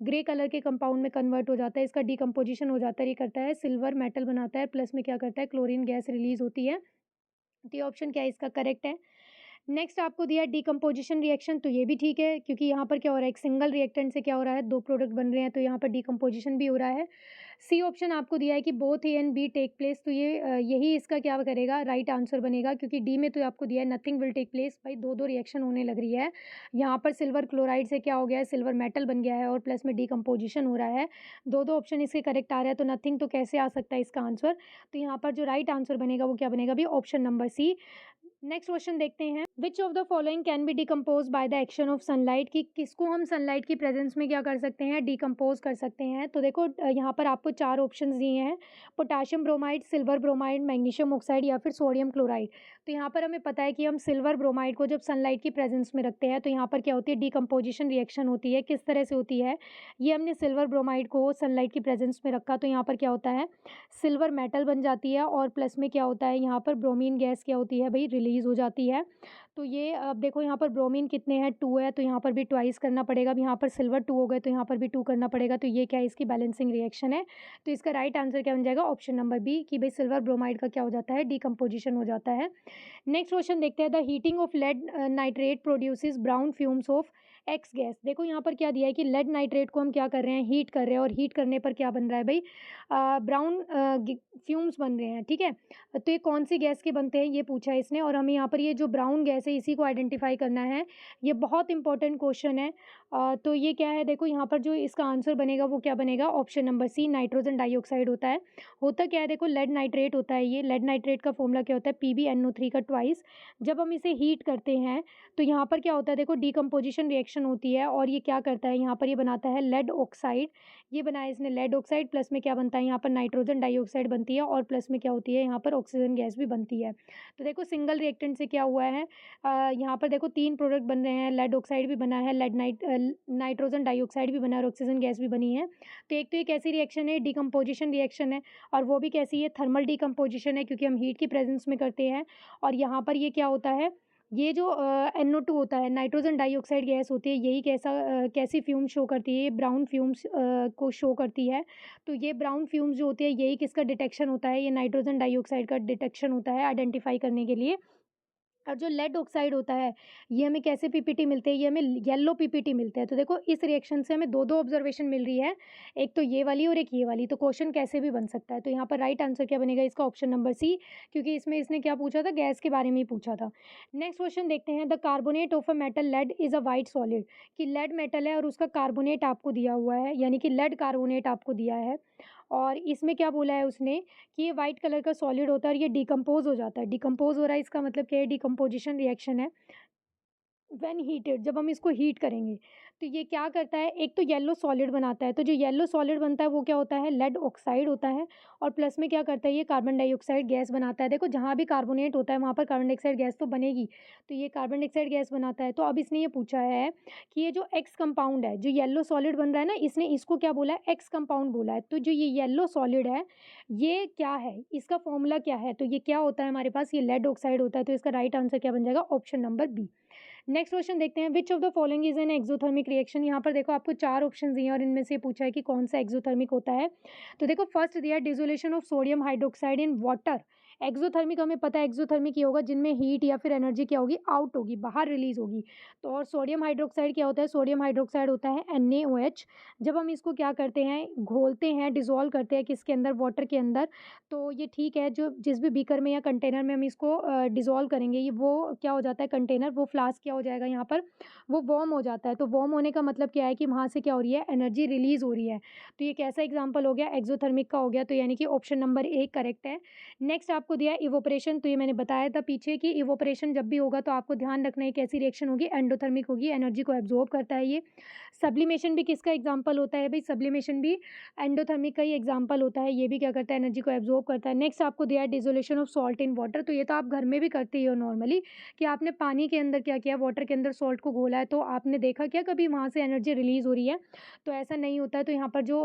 ग्रे कलर के कंपाउंड में कन्वर्ट हो जाता है। इसका डिकम्पोजिशन हो जाता है, ये करता है सिल्वर मेटल बनाता है, प्लस में क्या करता है, क्लोरीन गैस रिलीज होती है। तो ये ऑप्शन क्या है, इसका करेक्ट है। नेक्स्ट आपको दिया है डिकम्पोजिशन रिएक्शन, तो ये भी ठीक है, क्योंकि यहाँ पर क्या हो रहा है, एक सिंगल रिएक्टेंट से क्या हो रहा है, दो प्रोडक्ट बन रहे हैं, तो यहाँ पर डिकम्पोजिशन भी हो रहा है। सी ऑप्शन आपको दिया है कि both A and B take place, तो ये यही इसका क्या करेगा, राइट आंसर बनेगा, क्योंकि डी में तो आपको दिया है नथिंग विल टेक प्लेस। भाई दो दो रिएक्शन होने लग रही है, यहाँ पर सिल्वर क्लोराइड से क्या हो गया है, सिल्वर मेटल बन गया है और प्लस में डिकम्पोजिशन हो रहा है। दो दो ऑप्शन इसके करेक्ट आ रहा है, तो नथिंग तो कैसे आ सकता है इसका आंसर। तो यहाँ पर जो राइट आंसर बनेगा वो क्या बनेगा भी, option number C. Next question देखते हैं, which of the following can be decompose by the action of sunlight, कि किसको हम सनलाइट की प्रेजेंस में क्या कर सकते हैं, डिकम्पोज कर सकते हैं। तो देखो यहाँ पर आपको चार ऑप्शंस दिए हैं, potassium bromide, silver bromide, magnesium oxide या फिर सोडियम क्लोराइड। तो यहाँ पर हमें पता है कि हम सिल्वर ब्रोमाइड को जब सनलाइट की प्रेजेंस में रखते हैं तो यहाँ पर क्या होती है, डिकम्पोजिशन रिएक्शन होती है। किस तरह से होती है, ये हमने सिल्वर ब्रोमाइड को सनलाइट की प्रेजेंस में रखा, तो यहाँ पर क्या होता है, सिल्वर मेटल बन जाती है और प्लस में क्या होता है, यहाँ पर ब्रोमीन गैस क्या होती है भाई, रिलीज़ हो जाती है। तो ये अब देखो यहाँ पर ब्रोमीन कितने हैं, 2 है, तो यहाँ पर भी ट्वाइस करना पड़ेगा। अब यहाँ पर सिल्वर 2 हो गए तो यहाँ पर भी 2 करना पड़ेगा। तो ये क्या है, इसकी बैलेंसिंग रिएक्शन है। तो इसका राइट आंसर क्या बन जाएगा, ऑप्शन नंबर बी, कि भाई सिल्वर ब्रोमाइड का क्या हो जाता है, डिकम्पोजिशन हो जाता है। नेक्स्ट क्वेश्चन देखते हैं, the heating of lead nitrate produces brown fumes of X gas. देखो यहाँ पर क्या दिया है कि लेड नाइट्रेट को हम क्या कर रहे हैं, हीट कर रहे हैं और हीट करने पर क्या बन रहा है भाई, ब्राउन फ्यूम्स बन रहे हैं, ठीक है। तो ये कौन सी गैस के बनते हैं ये पूछा है इसने, और हमें यहाँ पर ये जो ब्राउन गैस है इसी को आइडेंटिफाई करना है। ये बहुत इंपॉर्टेंट क्वेश्चन है। तो ये क्या है, देखो यहाँ पर जो इसका आंसर बनेगा वो क्या बनेगा, option number C, nitrogen dioxide होता है। होता क्या है, देखो लेड नाइट्रेट होता है, ये लेड नाइट्रेट का फॉर्मूला क्या होता है, PbNO3 का ट्वाइस। जब हम इसे हीट करते हैं तो यहाँ पर क्या होता है, देखो डीकम्पोजिशन रिएक्शन होती है और ये क्या करता है, यहाँ पर ये बनाता है लेड ऑक्साइड। ये बनाया इसने लेड ऑक्साइड, प्लस में क्या बनता है, यहाँ पर नाइट्रोजन डाइऑक्साइड बनती है और प्लस में क्या होती है, यहाँ पर ऑक्सीजन गैस भी बनती है। तो देखो सिंगल रिएक्टेंट से क्या हुआ है, यहाँ पर देखो 3 प्रोडक्ट बन रहे हैं, लेड ऑक्साइड भी बना है, नाइट्रोजन डाइऑक्साइड भी बना है और ऑक्सीजन गैस भी बनी है। तो एक तो ये कैसी रिएक्शन है, डीकम्पोजिशन रिएक्शन है, और वो भी कैसी है, थर्मल डीकम्पोजिशन है, क्योंकि हम हीट की प्रेजेंस में करते हैं। और यहाँ पर ये क्या होता है, ये जो NO2 होता है, नाइट्रोजन डाइऑक्साइड गैस होती है, यही कैसी फ्यूम शो करती है, ये ब्राउन फ्यूम्स को शो करती है। तो ये ब्राउन फ्यूम्स जो होती है यही किसका डिटेक्शन होता है, ये नाइट्रोजन डाइऑक्साइड का डिटेक्शन होता है आइडेंटिफाई करने के लिए। और जो लेड ऑक्साइड होता है, ये हमें कैसे पीपीटी मिलते हैं, ये हमें येलो पीपीटी मिलते हैं। तो देखो इस रिएक्शन से हमें 2-2 ऑब्जर्वेशन मिल रही है, एक तो ये वाली और एक ये वाली, तो क्वेश्चन कैसे भी बन सकता है। तो यहाँ पर राइट आंसर क्या बनेगा इसका, ऑप्शन नंबर सी, क्योंकि इसमें इसने क्या पूछा था, गैस के बारे में ही पूछा था। नेक्स्ट क्वेश्चन देखते हैं, the carbonate of a metal lead is a white solid, कि लेड मेटल है और उसका कार्बोनेट आपको दिया हुआ है, यानी कि लेड कार्बोनेट आपको दिया है। और इसमें क्या बोला है उसने कि ये वाइट कलर का सॉलिड होता है और ये डिकम्पोज हो जाता है। डिकम्पोज हो रहा है, इसका मतलब क्या है, डिकम्पोजिशन रिएक्शन है। व्हेन हीटेड, जब हम इसको हीट करेंगे तो ये क्या करता है, एक तो येलो सॉलिड बनाता है। तो जो येलो सॉलिड बनता है वो क्या होता है, लेड ऑक्साइड होता है। और प्लस में क्या करता है, ये कार्बन डाइऑक्साइड गैस बनाता है। देखो जहाँ भी कार्बोनेट होता है वहाँ पर कार्बन डाइऑक्साइड गैस तो बनेगी, तो ये कार्बन डाइऑक्साइड गैस बनाता है। तो अब इसने ये पूछा है कि ये जो एक्स कंपाउंड है, जो येलो सॉलिड बन रहा है ना, इसने इसको क्या बोला है, एक्स कंपाउंड बोला है। तो जो ये येलो सॉलिड है ये क्या है, इसका फॉर्मूला क्या है, तो ये क्या होता है हमारे पास, ये लेड ऑक्साइड होता है। तो इसका राइट आंसर क्या बन जाएगा, option number B. Next question देखते हैं, which of the following is an exothermic reaction. यहाँ पर देखो आपको 4 ऑप्शन दिए हैं और इनमें से पूछा है कि कौन सा एक्सोथर्मिक होता है। तो देखो फर्स्ट दिया है dissolution of sodium hydroxide in water. Exothermic हमें पता है, एक्सोथर्मिक ये होगा जिनमें हीट या फिर एनर्जी क्या होगी, आउट होगी, बाहर रिलीज होगी। तो और सोडियम हाइड्रोक्साइड क्या होता है, सोडियम हाइड्रोक्साइड होता है NaOH। जब हम इसको क्या करते हैं, घोलते हैं, डिसॉल्व करते हैं किसके अंदर, वाटर के अंदर। तो ये ठीक है, जो जिस भी बीकर में या कंटेनर में हम इसको डिसॉल्व करेंगे, ये वो क्या हो जाता है, कंटेनर, वो फ्लास्क क्या हो जाएगा, यहाँ पर वो वार्म हो जाता है। तो वार्म होने का मतलब क्या है कि वहाँ से क्या हो रही है, एनर्जी रिलीज हो रही है। तो ये कैसा एग्जाम्पल हो गया, एक्सोथर्मिक का हो गया। तो यानी कि ऑप्शन नंबर ए करेक्ट है। नेक्स्ट आपको दिया है इवोपरेशन। तो ये मैंने बताया था पीछे कि इवोपरेशन जब भी होगा तो आपको ध्यान रखना है कैसी रिएक्शन होगी, एंडोथर्मिक होगी, एनर्जी को एब्जॉर्ब करता है ये। सब्लिमेशन भी किसका एग्जाम्पल होता है भाई, सब्लिमेशन भी एंडोथर्मिक का ही एग्जाम्पल होता है, ये भी क्या करता है, एनर्जी को एब्जॉर्ब करता है। नेक्स्ट आपको दिया है dissolution of salt in water. तो ये तो आप घर में भी करते ही हो नॉर्मली, कि आपने पानी के अंदर क्या किया, वाटर के अंदर सॉल्ट को घोला है, तो आपने देखा क्या कभी वहाँ से एनर्जी रिलीज हो रही है, तो ऐसा नहीं होता है। तो यहाँ पर जो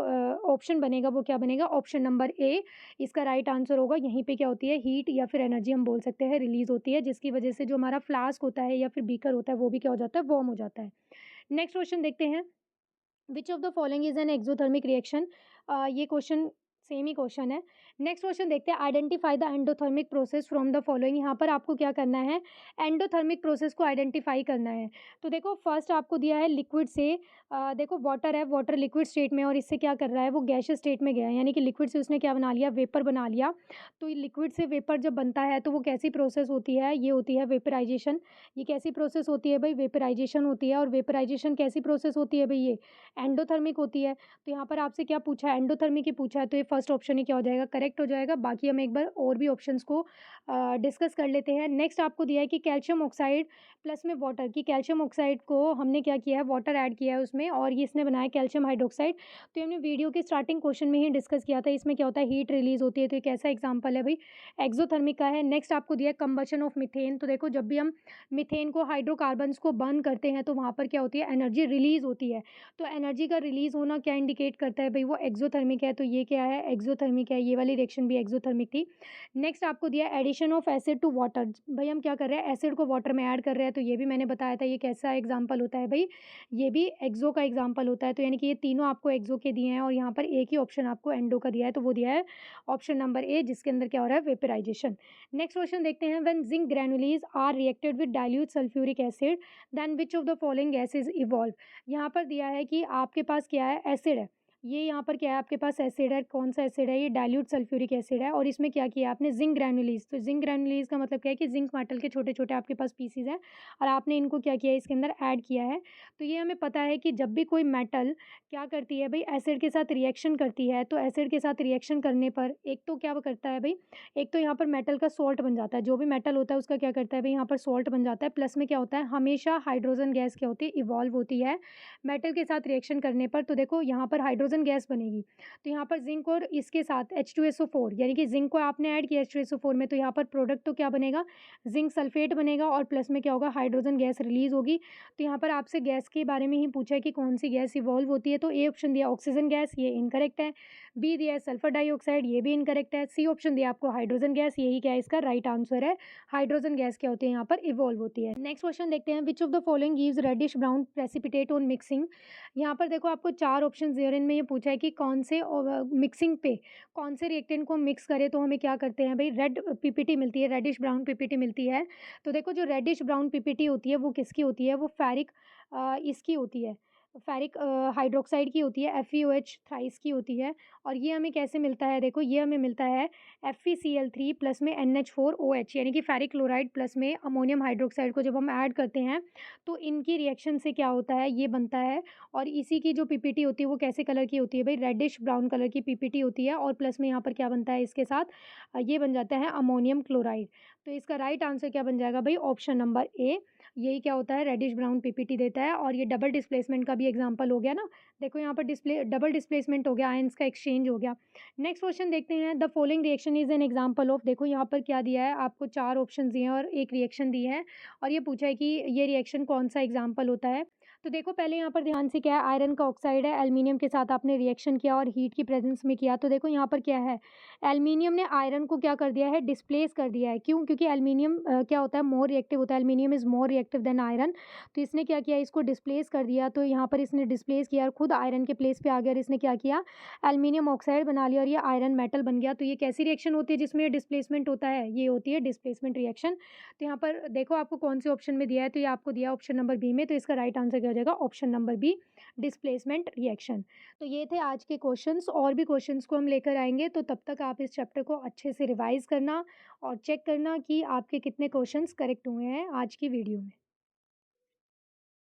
ऑप्शन बनेगा वो क्या बनेगा, ऑप्शन नंबर ए इसका राइट आंसर होगा। यहीं पे क्या होती है, हीट या फिर एनर्जी हम बोल सकते हैं रिलीज होती है, जिसकी वजह से जो हमारा फ्लास्क होता है या फिर बीकर होता है वो भी क्या हो जाता है, वार्म हो जाता है। नेक्स्ट क्वेश्चन देखते हैं, which of the following is an exothermic reaction. ये क्वेश्चन सेम ही क्वेश्चन है। नेक्स्ट क्वेश्चन देखते हैं, identify the endothermic process from the following. यहाँ पर आपको क्या करना है, एंडोथर्मिक प्रोसेस को आइडेंटिफाई करना है। तो देखो फर्स्ट आपको दिया है लिक्विड से, देखो वाटर है, वाटर लिक्विड स्टेट में और इससे क्या कर रहा है, वो गैशियस स्टेट में गया है, यानी कि लिक्विड से उसने क्या बना लिया, वेपर बना लिया। तो ये लिक्विड से वेपर जब बनता है तो वो कैसी प्रोसेस होती है, ये होती है वेपराइजेशन। ये कैसी प्रोसेस होती है भाई, वेपराइजेशन होती है। और वेपराइजेशन कैसी प्रोसेस होती है भाई, ये एंडोथर्मिक होती है। तो यहाँ पर आपसे क्या पूछा है, एंडोथर्मिक ही पूछा है, तो ये फर्स्ट ऑप्शन ही क्या हो जाएगा, करेक्ट हो जाएगा। बाकी हम एक बार और भी ऑप्शंस को डिस्कस कर लेते हैं। नेक्स्ट आपको दिया है कि कैल्शियम ऑक्साइड प्लस में वाटर, की कैल्शियम ऑक्साइड को हमने क्या किया है, वाटर ऐड किया है उसमें और ये इसने बनाया कैल्शियम हाइड्रोक्साइड। तो ये हमने वीडियो के स्टार्टिंग क्वेश्चन में ही डिस्कस किया था, इसमें क्या होता है, हीट रिलीज होती है। तो ये कैसा एग्जाम्पल है भाई, एक्सोथर्मिक का है। नेक्स्ट आपको दिया है कंबशन ऑफ मीथेन। तो देखो जब भी हम मीथेन को, हाइड्रोकार्बन्स को बर्न करते हैं तो वहाँ पर क्या होती है, एनर्जी रिलीज होती है। तो एनर्जी का रिलीज होना क्या इंडिकेट करता है भाई, वो एक्सोथर्मिक है। तो ये क्या है, एक्सोथर्मिक है, ये वाली रिएक्शन भी एक्ज़ोथर्मिक थी। नेक्स्ट आपको दिया है addition of acid to water. भई हम क्या कर रहे हैं, एसिड को वाटर में ऐड कर रहे हैं, तो ये भी मैंने बताया था ये कैसा एग्ज़ाम्पल होता है भई, ये भी एक्सो का एग्ज़ाम्पल होता है। तो यानी कि ये तीनों आपको एक्सो के दिए हैं और यहाँ पर एक ही ऑप्शन आपको एंडो का दिया है, तो वो दिया है ऑप्शन नंबर ए, जिसके अंदर क्या हो रहा है, वेपोराइज़ेशन। नेक्स्ट क्वेश्चन देखते हैं, when zinc granules are reacted with dilute sulphuric acid then which of the following gases evolve. यहाँ पर दिया है कि आपके पास क्या है, एसिड है। ये यहाँ पर क्या है, आपके पास एसिड है, कौन-सा एसिड है, ये डाइल्यूट सल्फ्यूरिक एसिड है और इसमें क्या किया आपने, जिंक ग्रैन्युलीज़। तो जिंक ग्रैन्युलीज़ का मतलब क्या है कि जिंक मेटल के छोटे-छोटे आपके पास पीसेज़ हैं और आपने इनको क्या किया है, इसके अंदर ऐड किया है। तो ये हमें पता है कि जब भी कोई मेटल क्या करती है भई, एसिड के साथ रिएक्शन करती है, तो एसिड के साथ रिएक्शन करने पर एक तो क्या करता है भई, एक तो यहाँ पर मेटल का सॉल्ट बन जाता है। जो भी मेटल होता है उसका क्या करता है भई, यहाँ पर सॉल्ट बन जाता है। प्लस में क्या होता है, हमेशा हाइड्रोजन गैस क्या होती है, इवॉल्व होती है मेटल के साथ रिएक्शन करने पर। तो देखो यहाँ पर हाइड्रोजन गैस बनेगी। तो यहाँ पर ज़िंक और इसके साथ H2SO4 यानी कि ज़िंक को आपने ऐड किया H2SO4 में, तो यहाँ पर प्रोडक्ट तो क्या बनेगा, ज़िंक सल्फेट बनेगा और प्लस में क्या होगा, हाइड्रोजन गैस रिलीज़ होगी। तो यहाँ पर आपसे गैस के बारे में ही पूछा है कि कौन-सी गैस इवॉल्व होती है, तो ए ऑप्शन दिया ऑक्सीजन गैस, ये इनकरेक्ट है। बी दिया है सल्फर डाइऑक्साइड, ये भी इनकरेक्ट है। सी ऑप्शन दिया आपको हाइड्रोजन गैस, यही क्या है, इसका राइट आंसर है। हाइड्रोजन गैस क्या होती है, यहाँ पर इवॉल्व होती है। नेक्स्ट क्वेश्चन देखते हैं, which of the following gives reddish brown precipitate on mixing. यहाँ पर देखो आपको 4 ऑप्शंस दिए और इनमें ये पूछा है कि कौन से मिक्सिंग पे कौन से रिएक्टेंट को मिक्स करें तो हमें क्या करते हैं भई, रेड पीपीटी मिलती है, रेडिश ब्राउन पीपीटी मिलती है। तो देखो जो रेडिश ब्राउन पीपीटी होती है वो किसकी होती है, वो फेरिक इसकी होती है, फेरिक हाइड्रोक्साइड की होती है, FeOH थ्राइस की होती है। और ये हमें कैसे मिलता है, देखो ये हमें मिलता है FeCl3 प्लस में NH4OH यानी कि फेरिक क्लोराइड प्लस में अमोनियम हाइड्रोक्साइड को जब हम ऐड करते हैं तो इनकी रिएक्शन से क्या होता है, ये बनता है। और इसी की जो पीपीटी होती है वो कैसे कलर की होती है भई, रेडिश ब्राउन कलर की पीपीटी होती है और प्लस में यहाँ पर क्या बनता है इसके साथ, ये बन जाता है अमोनियम क्लोराइड। तो इसका राइट आंसर क्या बन जाएगा भई, ऑप्शन नंबर ए, यही क्या होता है, रेडिश ब्राउन पीपीटी देता है। और ये डबल डिस्प्लेसमेंट का भी एग्जांपल हो गया ना, देखो यहाँ पर डबल डिस्प्लेसमेंट हो गया, आयंस का एक्सचेंज हो गया। नेक्स्ट क्वेश्चन देखते हैं, the following reaction is an example of. देखो यहाँ पर क्या दिया है आपको, 4 ऑप्शन दिए हैं और एक रिएक्शन दी है और ये पूछा है कि ये रिएक्शन कौन सा एग्जाम्पल होता है। तो देखो पहले यहाँ पर ध्यान से क्या है, आयरन का ऑक्साइड है, एल्युमिनियम के साथ आपने रिएक्शन किया और हीट की प्रेजेंस में किया। तो देखो यहाँ पर क्या है, एल्युमिनियम ने आयरन को क्या कर दिया है, डिस्प्लेस कर दिया है। क्यों, क्योंकि एल्युमिनियम क्या होता है, मोर रिएक्टिव होता है, aluminium is more reactive than iron. तो इसने क्या किया, इसको डिस्प्लेस कर दिया। तो यहाँ पर इसने डिस्प्लेस किया और खुद आयरन के प्लेस पे आ गया और इसने क्या किया, एल्युमिनियम ऑक्साइड बना लिया और ये आयरन मेटल बन गया। तो ये कैसी रिएक्शन होती है जिसमें डिस्प्लेसमेंट होता है, ये होती है डिस्प्लेसमेंट रिएक्शन। तो यहाँ पर देखो आपको कौन से ऑप्शन में दिया है, तो ये आपको दिया ऑप्शन नंबर बी में, तो इसका राइट आंसर क्या हो जाएगा, option number B, displacement reaction. तो ये थे आज के क्वेश्चंस, और भी क्वेश्चंस को हम लेकर आएंगे, तो तब तक आप इस चैप्टर को अच्छे से रिवाइज करना और चेक करना कि आपके कितने क्वेश्चंस करेक्ट हुए हैं आज की वीडियो में।